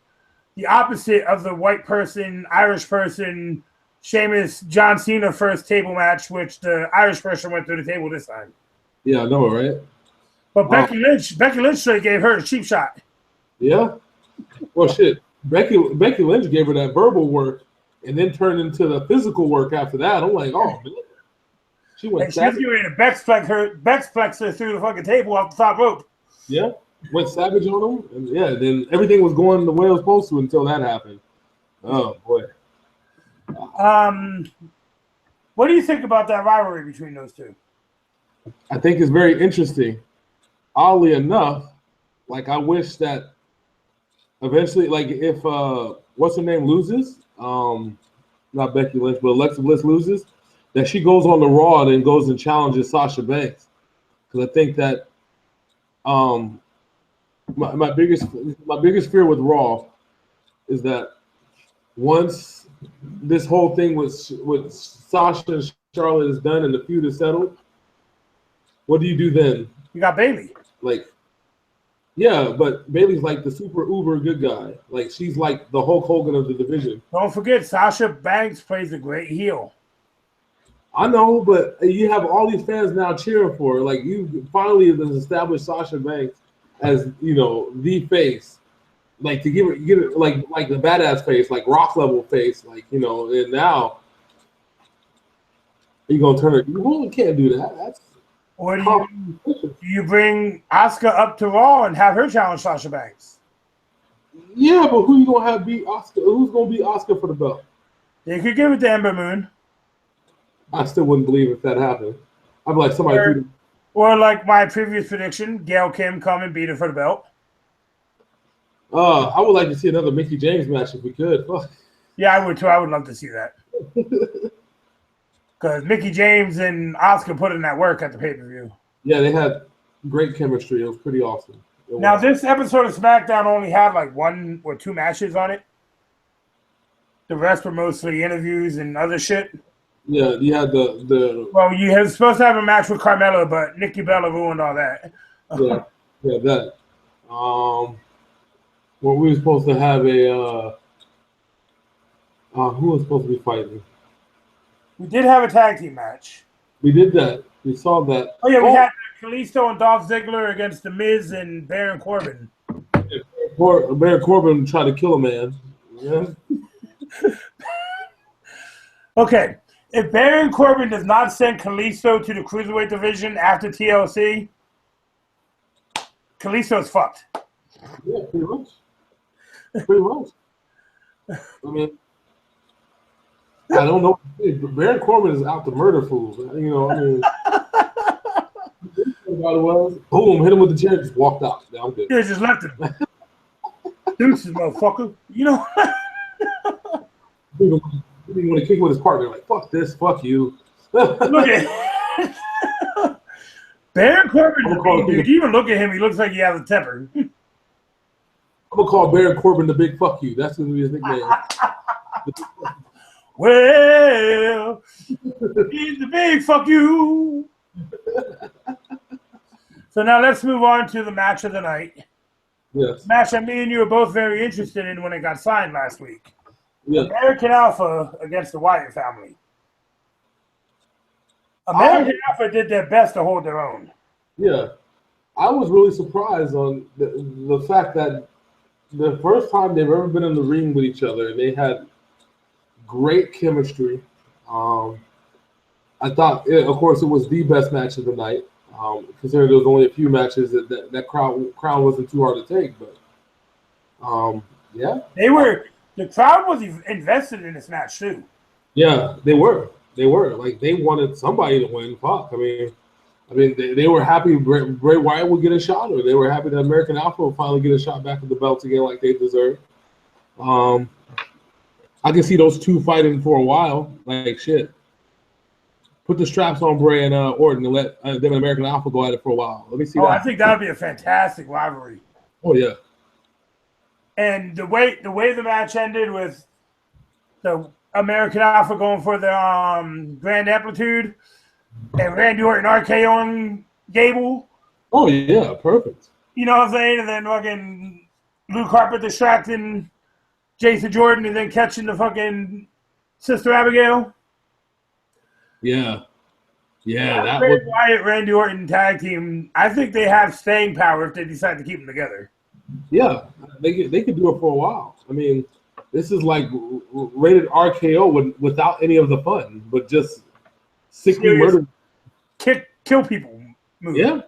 the opposite of the white person, Irish person, Sheamus, John Cena first table match, which the Irish person went through the table this time. Yeah, I know, right? But Becky Lynch straight gave her a cheap shot. Yeah. Well, shit. Becky Lynch gave her that verbal work and then turned into the physical work after that. I'm like, oh, man. She went savage. She was ready to Bex-flex her through the fucking table off the top rope. Yeah. Went savage on them. And yeah, then everything was going the way it was supposed to until that happened. Oh, boy. What do you think about that rivalry between those two? I think it's very interesting. Oddly enough, like I wish that eventually, like if what's her name loses, not Becky Lynch, but Alexa Bliss loses, that she goes on the Raw and goes and challenges Sasha Banks. Because I think that my biggest fear with Raw is that once this whole thing with Sasha and Charlotte is done and the feud is settled, what do you do then? You got Bayley. Like, yeah, but Bayley's like the super uber good guy. Like, she's like the Hulk Hogan of the division. Don't forget, Sasha Banks plays a great heel. I know, but you have all these fans now cheering for her. Like, you finally have established Sasha Banks as, you know, the face. Like, to give it like the badass face, like rock level face, like, you know, and now you're gonna turn her. You can't do that. That's or do you bring Asuka up to Raw and have her challenge Sasha Banks? Yeah, but who you gonna have beat Asuka? Who's gonna beat Asuka for the belt? They could give it to Ember Moon. I still wouldn't believe if that happened. I'd be like somebody. Or like my previous prediction, Gail Kim come and beat her for the belt. I would like to see another Mickie James match if we could. Yeah, I would too. I would love to see that. Because Mickie James and Asuka put in that work at the pay-per-view. Yeah, they had great chemistry. It was pretty awesome. Now, this episode of SmackDown only had like 1 or 2 matches on it. The rest were mostly interviews and other shit. Yeah, you had the. Well, you were supposed to have a match with Carmella, but Nikki Bella ruined all that. Yeah, that. Well, we were supposed to have a. Who was supposed to be fighting? We did have a tag team match. We did that. We saw that. Oh, yeah, we had Kalisto and Dolph Ziggler against The Miz and Baron Corbin. Baron Corbin tried to kill a man. Yeah. Okay. If Baron Corbin does not send Kalisto to the Cruiserweight division after TLC, Kalisto's fucked. Yeah, pretty much. Pretty much. I mean, I don't know. Baron Corbin is out to murder fools. You know, I mean, what it was. Boom, hit him with the chair, just walked out. Yeah, I'm good. Yeah, just left him. Deuces, motherfucker. You know? He want to kick with his partner, like, fuck this, fuck you. Look at Baron Corbin. Dude, you even look at him, he looks like he has a temper. I'm gonna call Baron Corbin the big fuck you. That's gonna be his nickname. Well, he's the big fuck you. So now let's move on to the match of the night. Yes. Match that me and you were both very interested in when it got signed last week. Yes. American Alpha against the Wyatt family. American Alpha did their best to hold their own. Yeah. I was really surprised on the fact that the first time they've ever been in the ring with each other, they had great chemistry. I thought, of course, it was the best match of the night. Considering there was only a few matches that crown wasn't too hard to take, but yeah, the crowd was invested in this match too. Yeah, they were like they wanted somebody to win. Fuck, I mean, they were happy Bray Wyatt would get a shot, or they were happy that American Alpha would finally get a shot back at the belts again, like they deserve. I can see those two fighting for a while, like shit. Put the straps on Bray and Orton and let them and American Alpha go at it for a while. Let me see that. I think that would be a fantastic rivalry. Oh yeah. And the way the match ended with the American Alpha going for the Grand Amplitude and Randy Orton RKOing Gable. Oh yeah, perfect. You know what I'm saying? And then fucking Luke Harper distracting Jason Jordan and then catching the fucking Sister Abigail. Yeah, that Bray was Wyatt, Randy Orton tag team. I think they have staying power if they decide to keep them together. Yeah, they could do it for a while. I mean, this is like rated RKO without any of the fun, but just sickly murder, kill people. Move. Yeah,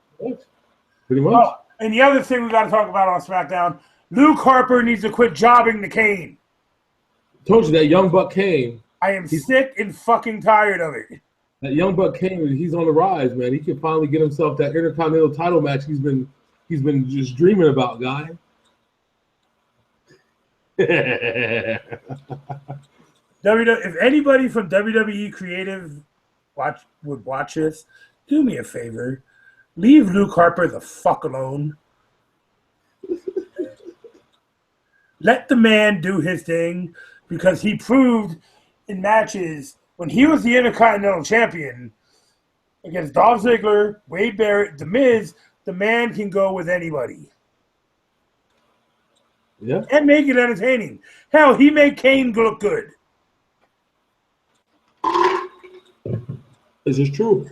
pretty much. Oh, and the other thing we got to talk about on SmackDown: Luke Harper needs to quit jobbing the Kane. Told you that young buck Kane. I am sick and fucking tired of it. That young buck Kane, he's on the rise, man. He can finally get himself that Intercontinental title match he's been just dreaming about, guy. If anybody from WWE Creative would watch this, do me a favor. Leave Luke Harper the fuck alone. Let the man do his thing, because he proved in matches when he was the Intercontinental Champion against Dolph Ziggler, Wade Barrett, The Miz, the man can go with anybody. Yeah. And make it entertaining. Hell, he made Kane look good. This is true.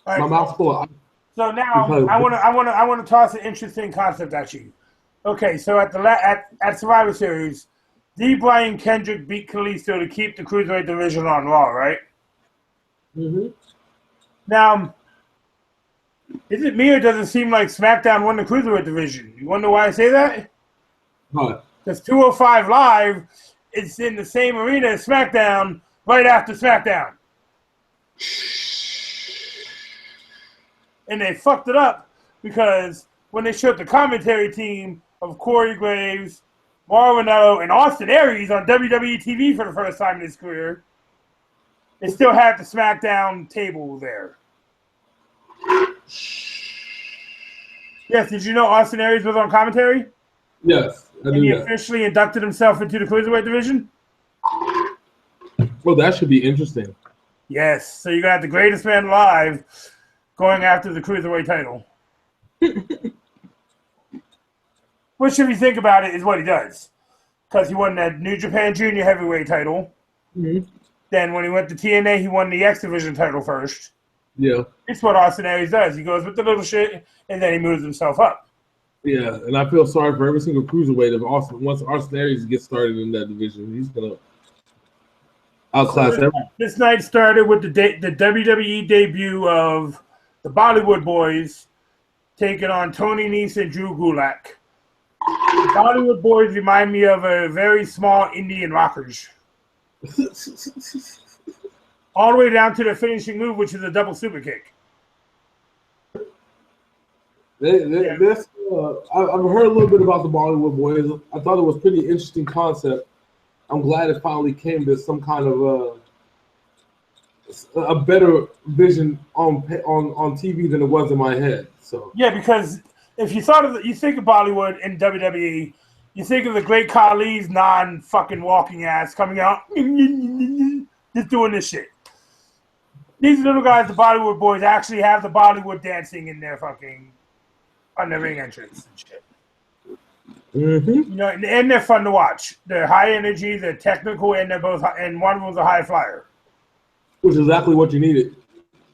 Right, my mouth's full of. So now I want to toss an interesting concept at you. Okay, so at Survivor Series, Brian Kendrick beat Kalisto to keep the Cruiserweight division on Raw, right? Mm-hmm. Now, is it me or does it seem like SmackDown won the Cruiserweight division? You wonder why I say that? What? Because 205 Live is in the same arena as SmackDown right after SmackDown. And they fucked it up because when they showed the commentary team of Corey Graves, Mauro Ranallo, and Austin Aries on WWE TV for the first time in his career, they still had the SmackDown table there. Yes, did you know Austin Aries was on commentary? Yes, I and he officially inducted himself into the Cruiserweight division? Well, that should be interesting. Yes, so you got the greatest man alive going after the Cruiserweight title. Which, if you think about it, is what he does. Because he won that New Japan Junior Heavyweight title. Mm-hmm. Then when he went to TNA, he won the X Division title first. Yeah. It's what Austin Aries does. He goes with the little shit, and then he moves himself up. Yeah, and I feel sorry for every single cruiserweight. Once Austin Aries gets started in that division, he's going to outclass everyone. This night started with the WWE debut of the Bollywood Boys taking on Tony Nese and Drew Gulak. The Bollywood Boys remind me of a very small Indian rockers. All the way down to their finishing move, which is a double super kick. I've heard a little bit about the Bollywood Boys. I thought it was a pretty interesting concept. I'm glad it finally came to some kind of a better vision on TV than it was in my head. So yeah, because if you you think of Bollywood and WWE, you think of the Great Khali's non-fucking walking ass coming out, just doing this shit. These little guys, the Bollywood Boys, actually have the Bollywood dancing in their fucking on their ring entrance and shit. Mm-hmm. You know, and they're fun to watch. They're high energy, they're technical, and they're both. And one of them's a high flyer. Which is exactly what you needed.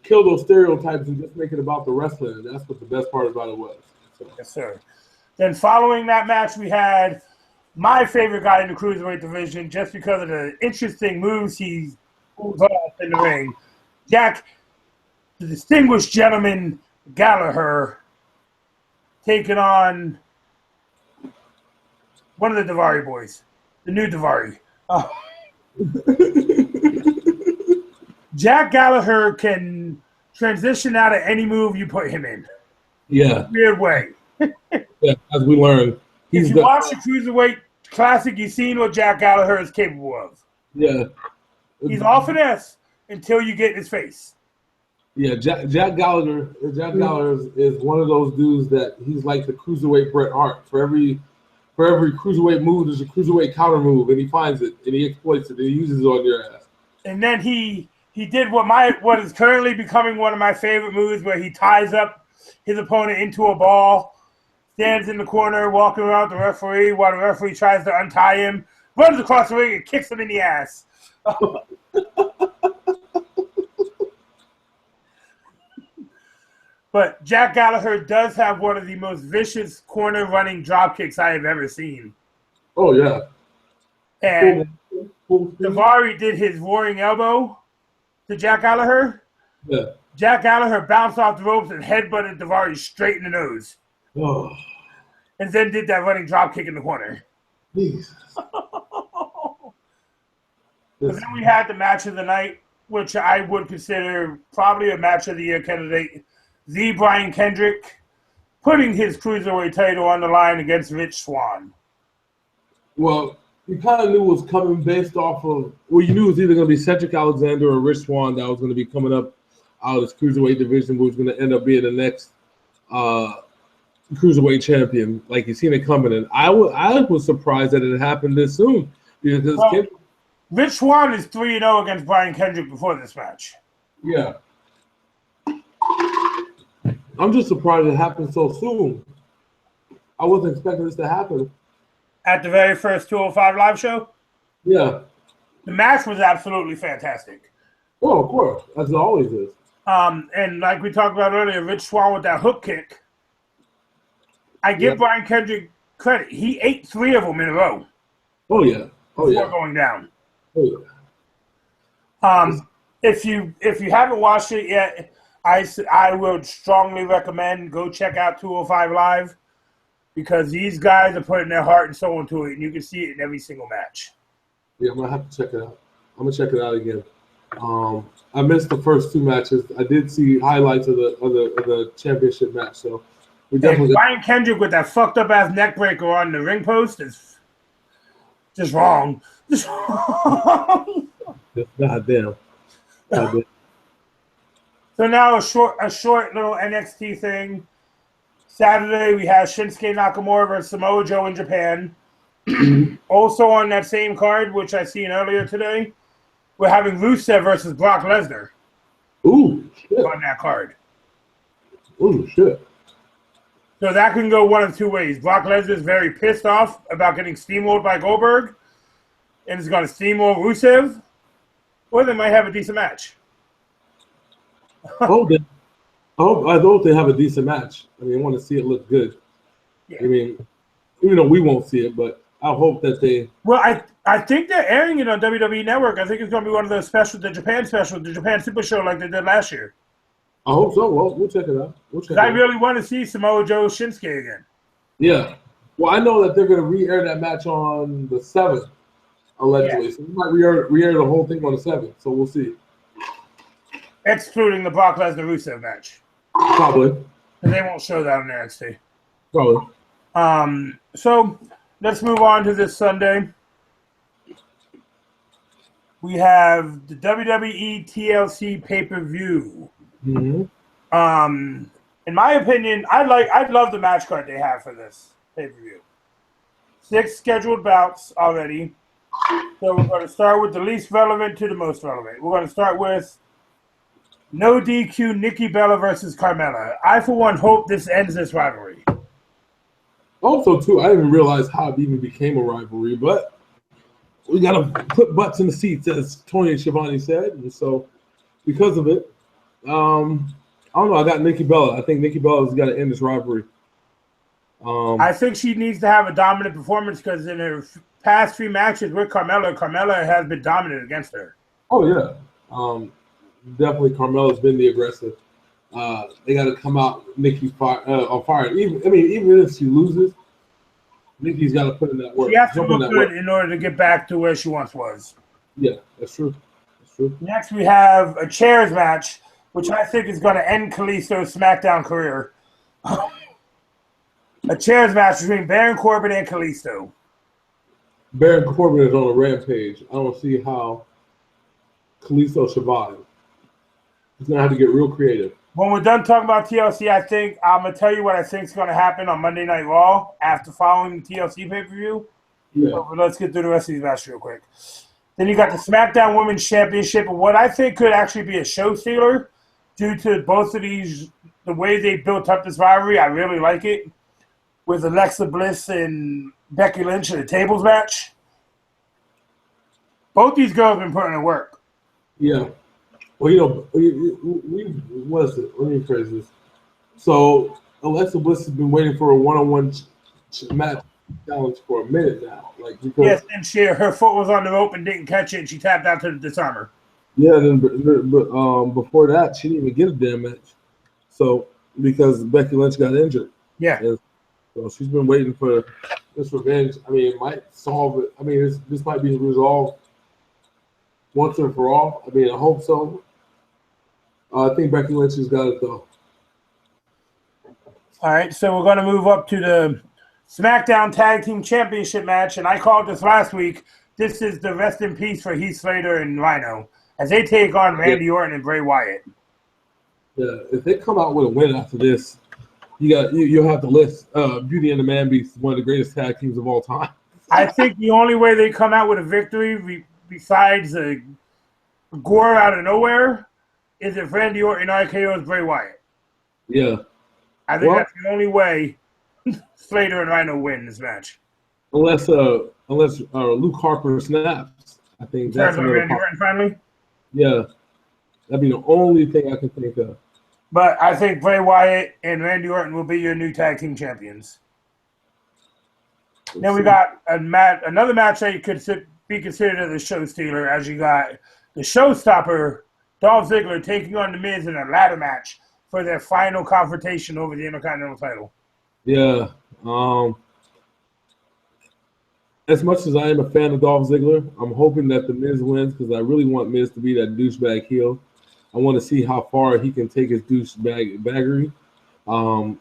Kill those stereotypes and just make it about the wrestling. And that's what the best part about it was. So. Yes, sir. Then following that match, we had my favorite guy in the cruiserweight division, just because of the interesting moves he pulls off in the ring. Jack, the distinguished gentleman Gallagher, taking on one of the Daivari boys, the new Daivari. Jack Gallagher can transition out of any move you put him in. Yeah. Weird way. Yeah, as we learned. If you watch the Cruiserweight Classic, you've seen what Jack Gallagher is capable of. Yeah. He's all finesse until you get in his face. Yeah, Jack Gallagher is one of those dudes that he's like the Cruiserweight Bret Hart. For every Cruiserweight move, there's a Cruiserweight counter move, and he finds it, and he exploits it, and he uses it on your ass. And then he did what is currently becoming one of my favorite moves, where he ties up his opponent into a ball, stands in the corner, walking around the referee while the referee tries to untie him, runs across the ring and kicks him in the ass. But Jack Gallagher does have one of the most vicious corner running drop kicks I have ever seen. Oh, yeah. And Daivari did his roaring elbow to Jack Gallagher. Yeah. Jack Gallagher bounced off the ropes and headbutted Daivari straight in the nose. Oh. And then did that running drop kick in the corner. Jesus. But then we had the match of the night, which I would consider probably a match of the year candidate. The Brian Kendrick putting his cruiserweight title on the line against Rich Swann. Well, you kind of knew it was coming based off of, well, you knew it was either going to be Cedric Alexander or Rich Swann that was going to be coming up out of this cruiserweight division, which was going to end up being the next cruiserweight champion. Like, you seen it coming in. I was surprised that it happened this soon. Because Rich Swann is 3-0 against Brian Kendrick before this match. Yeah. I'm just surprised it happened so soon. I wasn't expecting this to happen. At the very first 205 live show? Yeah. The match was absolutely fantastic. Oh, of course. As it always is. And like we talked about earlier, Rich Swann with that hook kick. I give Brian Kendrick credit. He ate 3 of them in a row. Oh, yeah. Oh, before yeah. going down. Oh, yeah. If you haven't watched it yet, I would strongly recommend go check out 205 Live, because these guys are putting their heart and soul into it, and you can see it in every single match. Yeah, I'm going to have to check it out. I'm going to check it out again. I missed the first 2 matches. I did see highlights of the championship match, so we definitely. And Brian Kendrick with that fucked up ass neck breaker on the ring post is just wrong. Just wrong. Goddamn. So now a short little NXT thing. Saturday we have Shinsuke Nakamura versus Samoa Joe in Japan. Also on that same card, which I seen earlier today, we're having Rusev versus Brock Lesnar. Ooh, shit. On that card. Ooh, shit. So that can go one of 2 ways. Brock Lesnar is very pissed off about getting steamrolled by Goldberg, and is going to steamroll Rusev, or they might have a decent match. I hope they have a decent match. I mean, I want to see it look good. Yeah. I mean, even though we won't see it, but I hope that they. Well, I think they're airing it on WWE Network. I think it's going to be one of the Japan specials, the Japan Super Show like they did last year. I hope so. Well, we'll check it out. I really want to see Samoa Joe Shinsuke again. Yeah. Well, I know that they're going to re-air that match on the 7th, allegedly. Yeah. So we might re-air the whole thing on the 7th. So we'll see. Excluding the Brock Lesnar-Rusev match. Probably. Because they won't show that on NXT. Probably. So let's move on to this Sunday. We have the WWE TLC pay-per-view. Mm-hmm. In my opinion, I love the match card they have for this pay-per-view. 6 scheduled bouts already. So we're going to start with the least relevant to the most relevant. We're going to start with no DQ Nikki Bella versus Carmella. I, for one, hope this ends this rivalry. Also, too, I didn't realize how it even became a rivalry, but we got to put butts in the seats, as Tony and Shivani said. And so, because of it, I don't know. I got Nikki Bella. I think Nikki Bella's got to end this rivalry. I think she needs to have a dominant performance because in her past 3 matches with Carmella has been dominant against her. Oh, yeah. Definitely Carmella's been the aggressive. They got to come out Nikki's on fire. Even if she loses, Nikki's got to put in that work. She has to look good in order to get back to where she once was. Yeah, that's true. That's true. Next, we have a chairs match, which I think is going to end Kalisto's SmackDown career. A chairs match between Baron Corbin and Kalisto. Baron Corbin is on a rampage. I don't see how Kalisto survives. He's going to have to get real creative. When we're done talking about TLC, I think I'm going to tell you what I think is going to happen on Monday Night Raw after following the TLC pay-per-view. Yeah. So let's get through the rest of these matches real quick. Then you got the SmackDown Women's Championship, what I think could actually be a show stealer due to both of these, the way they built up this rivalry. I really like it. With Alexa Bliss and Becky Lynch in a tables match. Both these girls have been putting in work. Yeah. Well, what is it? Let me phrase this. So, Alexa Bliss has been waiting for a one-on-one match challenge for a minute now. Yes, and her foot was on the rope and didn't catch it, and she tapped out to the disarmer. Yeah, but before that, she didn't even get a damn match. So, because Becky Lynch got injured. Yeah. And so she's been waiting for this revenge. I mean, it might solve it. I mean, this might be resolved once and for all. I mean, I hope so. I think Becky Lynch has got it, though. All right, so we're going to move up to the SmackDown Tag Team Championship match, and I called this last week. This is the rest in peace for Heath Slater and Rhino as they take on Randy Orton and Bray Wyatt. Yeah, if they come out with a win after this, you'll have to list Beauty and the Man Beast, one of the greatest tag teams of all time. I think the only way they come out with a victory besides a gore out of nowhere is if Randy Orton RKO's Bray Wyatt. Yeah. I think that's the only way Slater and Rhino win this match. Unless Luke Harper snaps. I think that's Randy Orton finally? Yeah. That'd be the only thing I can think of. But I think Bray Wyatt and Randy Orton will be your new tag team champions. Then we got another match that could be considered as a show stealer, as you got the showstopper, Dolph Ziggler, taking on The Miz in a ladder match for their final confrontation over the Intercontinental title. Yeah. As much as I am a fan of Dolph Ziggler, I'm hoping that The Miz wins because I really want Miz to be that douchebag heel. I want to see how far he can take his douchebaggery. Well,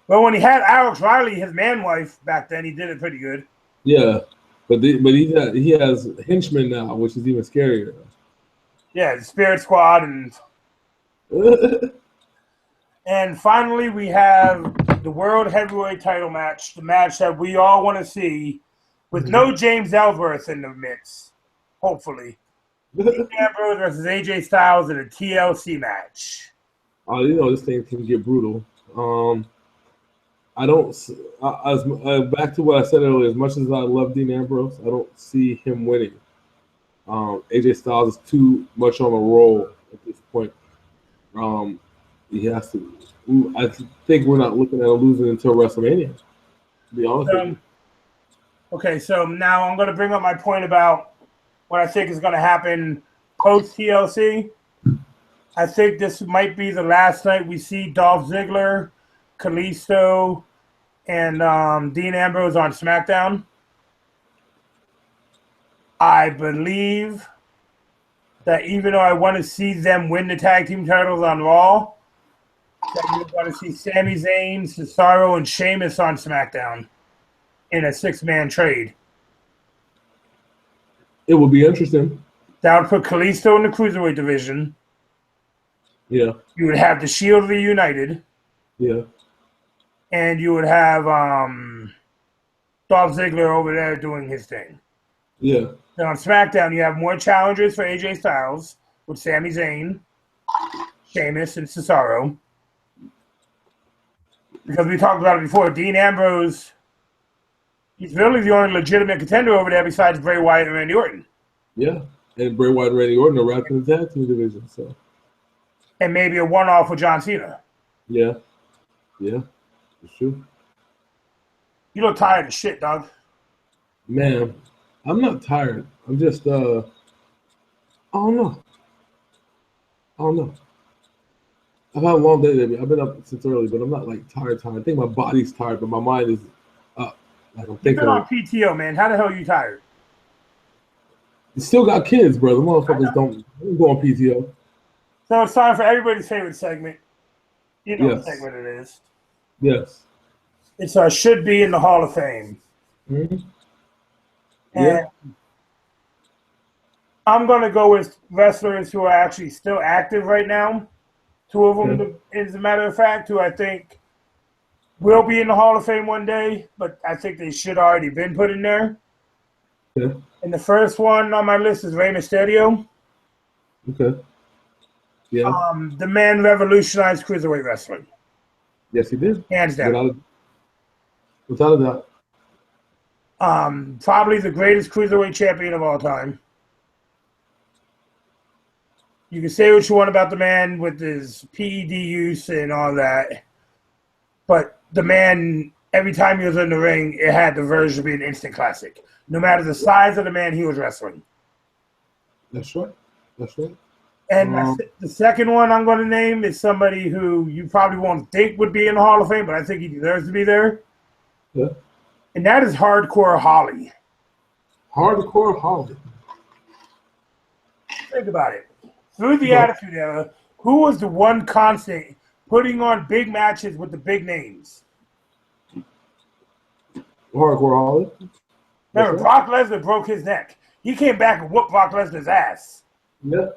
when he had Alex Riley, his man wife back then, he did it pretty good. Yeah, but he has henchmen now, which is even scarier. Yeah, the Spirit Squad and and finally we have the World Heavyweight Title match, the match that we all want to see, with no James Ellsworth in the mix. Hopefully. Dean Ambrose versus AJ Styles in a TLC match. This thing can get brutal. Back to what I said earlier, as much as I love Dean Ambrose, I don't see him winning. AJ Styles is too much on a roll at this point. He has to. I think we're not looking at him losing until WrestleMania, to be honest with you. Okay, so now I'm going to bring up my point about what I think is going to happen post TLC. I think this might be the last night we see Dolph Ziggler, Kalisto, and Dean Ambrose on SmackDown. I believe that even though I want to see them win the tag team titles on Raw, that you're going to see Sami Zayn, Cesaro, and Sheamus on SmackDown in a 6-man trade. It will be interesting. That would put Kalisto in the Cruiserweight division. Yeah. You would have the Shield reunited. Yeah. And you would have Dolph Ziggler over there doing his thing. Yeah. Now on SmackDown, you have more challengers for AJ Styles with Sami Zayn, Sheamus, and Cesaro. Because we talked about it before, Dean Ambrose, he's really the only legitimate contender over there besides Bray Wyatt and Randy Orton. Yeah. And Bray Wyatt and Randy Orton are wrapped in the tag team division. So. And maybe a one-off with John Cena. Yeah. Yeah. It's true. You look tired as shit, dog. Man, I'm not tired. I'm just, I don't know. I've had a long day today. I've been up since early, but I'm not like tired. I think my body's tired, but my mind is up. Like I'm thinking. You've been on PTO, man. How the hell are you tired? You still got kids, brother. Motherfuckers don't go on PTO. So it's time for everybody's favorite segment. You know Yes. what segment it is. Yes. It's should be in the Hall of Fame. Mm-hmm. And Yeah. I'm going to go with wrestlers who are actually still active right now. 2 of them, as a matter of fact, who I think will be in the Hall of Fame one day, but I think they should already been put in there. Yeah. And the first one on my list is Rey Mysterio. Okay. Yeah. The man revolutionized cruiserweight wrestling. Yes, he did. Hands down. Without a doubt. Probably the greatest cruiserweight champion of all time. You can say what you want about the man with his PED use and all that, but the man, every time he was in the ring, it had the verge of being an instant classic. No matter the size of the man he was wrestling. That's right. And the second one I'm going to name is somebody who you probably won't think would be in the Hall of Fame, but I think he deserves to be there. Yeah. And that is Hardcore Holly. Hardcore Holly. Think about it. Through the Attitude Era, who was the one constant putting on big matches with the big names? Hardcore Holly. Remember, Brock Lesnar broke his neck. He came back and whooped Brock Lesnar's ass. Yeah.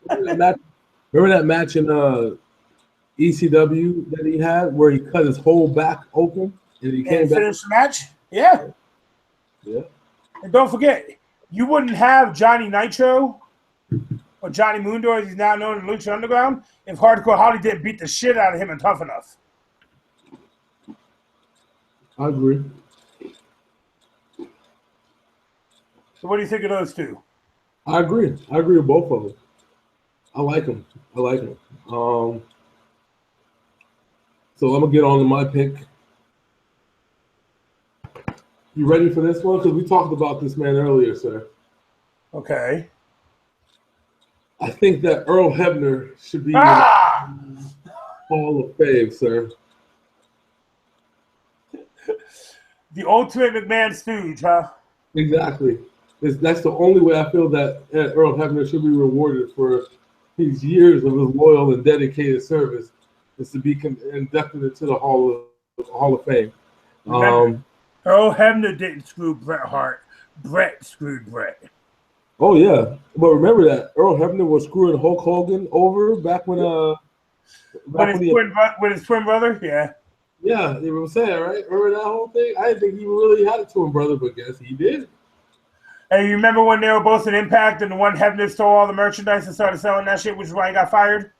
Remember that match in ECW that he had where he cut his whole back open and he came back? Finished the match? Yeah. Yeah. And don't forget, you wouldn't have Johnny Nitro or Johnny Mundo, as he's now known in Lucha Underground, if Hardcore Holly didn't beat the shit out of him and Tough Enough. I agree. So what do you think of those two? I agree with both of them. I like them. So I'm gonna get on to my pick. You ready for this one? Because we talked about this man earlier, sir. Okay. I think that Earl Hebner should be in the Hall of Fame, sir. The ultimate McMahon stooge, huh? Exactly. That's the only way I feel that Earl Hebner should be rewarded for his years of his loyal and dedicated service, is to be inducted into the Hall of Fame. Earl Hebner didn't screw Bret Hart. Bret screwed Bret. Oh yeah, but remember that Earl Hebner was screwing Hulk Hogan over back when with his twin brother. Yeah. Yeah, you know what I'm saying, right? Remember that whole thing? I didn't think he really had a twin brother, but guess he did. Hey, you remember when they were both in Impact and the one Hebner stole all the merchandise and started selling that shit, which is why he got fired?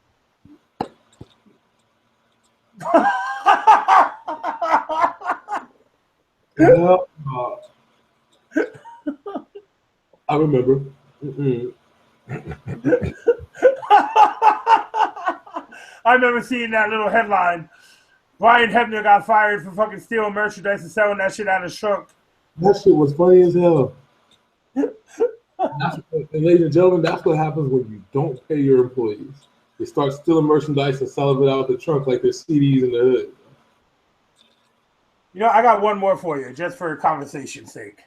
I remember. I remember seeing that little headline. Brian Hebner got fired for fucking stealing merchandise and selling that shit out of his trunk. That shit was funny as hell. And ladies and gentlemen, that's what happens when you don't pay your employees. They start stealing merchandise and selling it out the trunk like they're CDs in the hood. You know, I got one more for you, just for conversation's sake.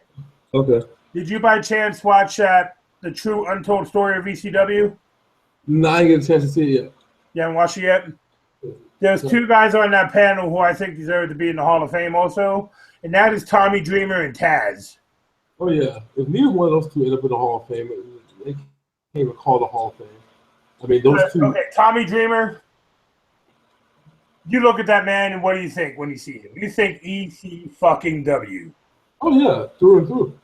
Okay. Did you by chance watch The True Untold Story of ECW? No, I didn't get a chance to see it yet. You haven't watched it yet? There's two guys on that panel who I think deserve to be in the Hall of Fame also, and that is Tommy Dreamer and Taz. Oh, yeah. If neither one of those two end up in the Hall of Fame, they can't even call the Hall of Fame. I mean, those two. Okay, Tommy Dreamer. You look at that man, and what do you think when you see him? You think EC-fucking-W. Oh, yeah, through and through.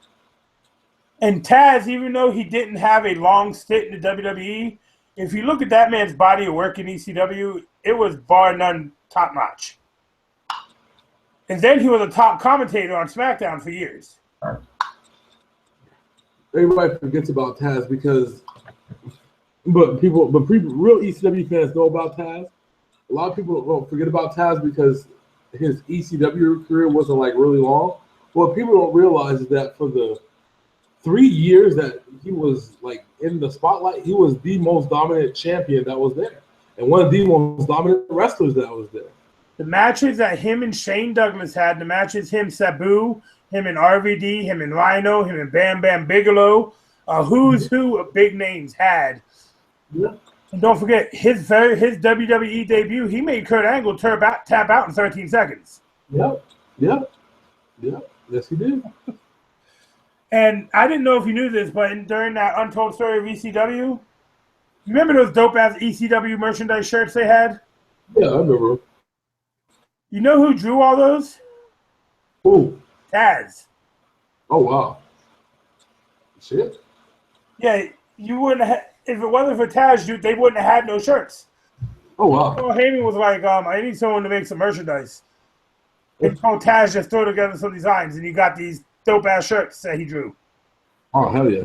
And Taz, even though he didn't have a long stint in the WWE, if you look at that man's body of work in ECW, it was bar none top-notch. And then he was a top commentator on SmackDown for years. Everybody forgets about Taz because, but people, real ECW fans know about Taz. A lot of people don't forget about Taz because his ECW career wasn't like really long. What people don't realize is that for the 3 years that he was like in the spotlight, he was the most dominant champion that was there, and one of the most dominant wrestlers that was there. The matches that him and Shane Douglas had, the matches him, Sabu, him and RVD, him and Rhino, him and Bam Bam Bigelow, who's who of big names had. Yeah. And don't forget, his WWE debut, he made Kurt Angle tap out in 13 seconds. Yep. Yes, he did. And I didn't know if you knew this, but during that Untold Story of ECW, you remember those dope-ass ECW merchandise shirts they had? Yeah, I remember. You know who drew all those? Who? Taz. Oh, wow. Shit. Yeah, you wouldn't have... If it wasn't for Taz, they wouldn't have had no shirts. Oh, wow. Paul Heyman was like, I need someone to make some merchandise. And told Taz just throw together some designs, and you got these dope-ass shirts that he drew. Oh, hell yeah.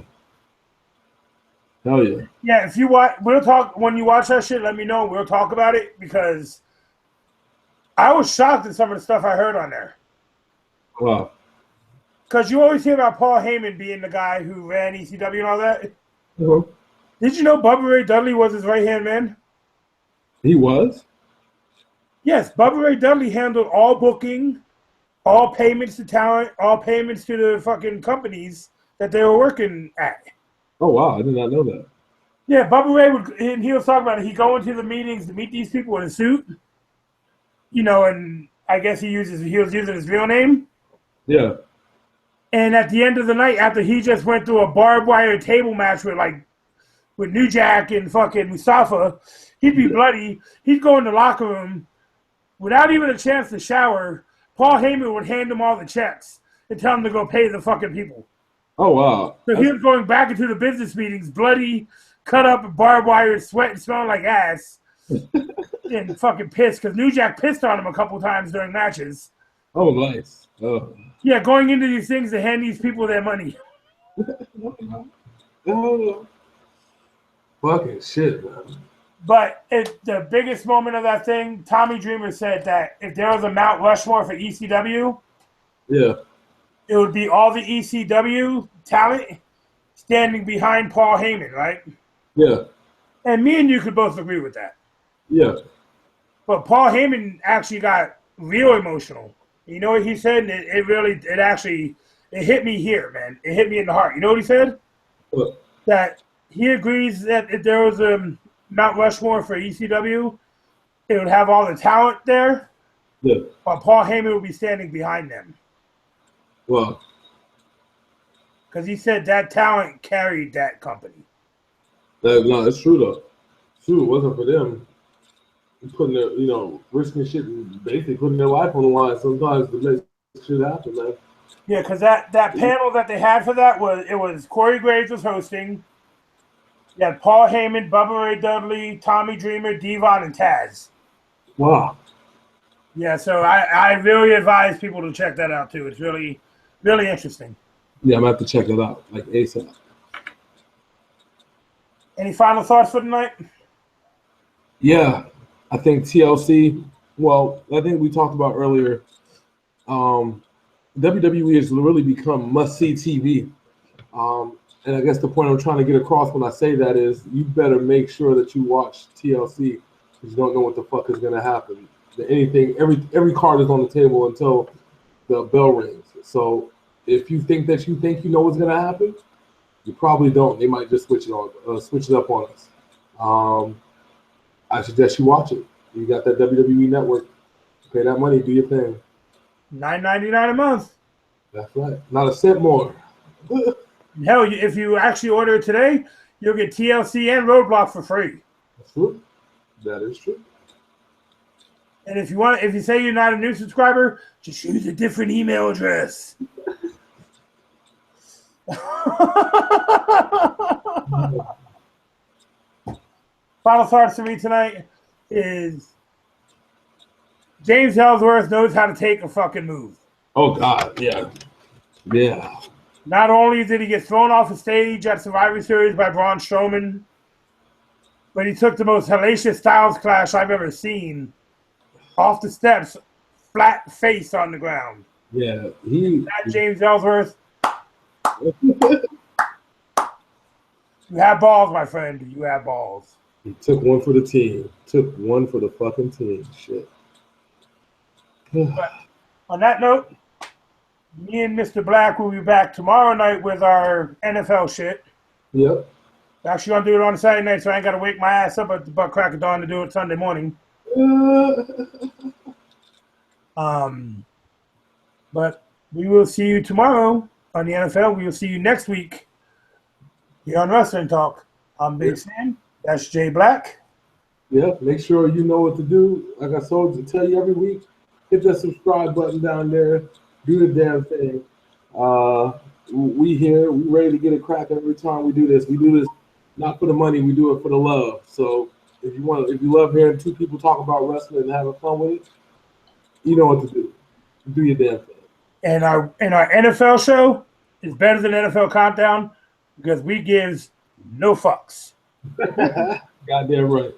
Hell yeah. Yeah, if you watch, we'll talk, when you watch that shit, let me know. We'll talk about it, because I was shocked at some of the stuff I heard on there. Wow. Because you always hear about Paul Heyman being the guy who ran ECW and all that. Uh-huh. Did you know Bubba Ray Dudley was his right-hand man? He was? Yes, Bubba Ray Dudley handled all booking, all payments to talent, all payments to the fucking companies that they were working at. Oh, wow. I did not know that. Yeah, Bubba Ray would, and he was talking about it. He'd go into the meetings to meet these people in a suit, you know, and I guess he was using his real name. Yeah. And at the end of the night, after he just went through a barbed wire table match with New Jack and fucking Mustafa, he'd be bloody. He'd go in the locker room without even a chance to shower. Paul Heyman would hand him all the checks and tell him to go pay the fucking people. Oh, wow. So he was going back into the business meetings, bloody, cut up, barbed wire, sweating, smelling like ass, and fucking pissed because New Jack pissed on him a couple times during matches. Oh, nice. Oh. Yeah, going into these things to hand these people their money. Oh. Fucking shit, man. But the biggest moment of that thing, Tommy Dreamer said that if there was a Mount Rushmore for ECW, yeah, it would be all the ECW talent standing behind Paul Heyman, right? Yeah. And me and you could both agree with that. Yeah. But Paul Heyman actually got real emotional. You know what he said? It hit me here, man. It hit me in the heart. You know what he said? What? That he agrees that if there was a Mount Rushmore for ECW, it would have all the talent there. Yeah. But Paul Heyman would be standing behind them. Well. Because he said that talent carried that company. No, it's true though. It's true. It wasn't for them putting their, risking shit and basically putting their life on the line sometimes to make shit happen, man. Yeah, because that panel that they had for that was Corey Graves was hosting. You had Paul Heyman, Bubba Ray Dudley, Tommy Dreamer, Devon, and Taz. Wow. Yeah, so I really advise people to check that out too. It's really, really interesting. Yeah, I'm gonna have to check it out, like ASAP. Any final thoughts for tonight? Yeah, I think TLC. Well, I think we talked about earlier. WWE has really become must-see TV. And I guess the point I'm trying to get across when I say that is you better make sure that you watch TLC because you don't know what the fuck is going to happen. Anything, every card is on the table until the bell rings. So if you think you know what's going to happen, you probably don't. They might just switch it up on us. I suggest you watch it. You got that WWE network. Pay that money, do your thing. $9.99 a month. That's right. Not a cent more. Hell, if you actually order it today, you'll get TLC and Roadblock for free. That's true. That is true. And if you say you're not a new subscriber, just use a different email address. Final thoughts for me tonight is James Ellsworth knows how to take a fucking move. Oh God, yeah. Yeah. Not only did he get thrown off the stage at Survivor Series by Braun Strowman, but he took the most hellacious Styles clash I've ever seen off the steps, flat face on the ground. Yeah, That James Ellsworth. You have balls, my friend. You have balls. He took one for the team. Took one for the fucking team. Shit. But on that note, me and Mr. Black will be back tomorrow night with our NFL shit. Yep. We're actually gonna do it on Saturday night, so I ain't gotta wake my ass up at the butt crack of dawn to do it Sunday morning. But we will see you tomorrow on the NFL. We will see you next week here on Wrestling Talk. I'm Big Sam. That's J-Blaq. Yeah, make sure you know what to do. Like I told you, tell you every week, hit that subscribe button down there. Do the damn thing. We here. We ready to get a crack every time we do this. We do this not for the money. We do it for the love. So if you love hearing two people talk about wrestling and having fun with it, you know what to do. Do your damn thing. And our NFL show is better than NFL Countdown because we gives no fucks. Goddamn right.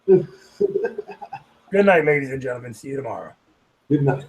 Good night, ladies and gentlemen. See you tomorrow. Good night.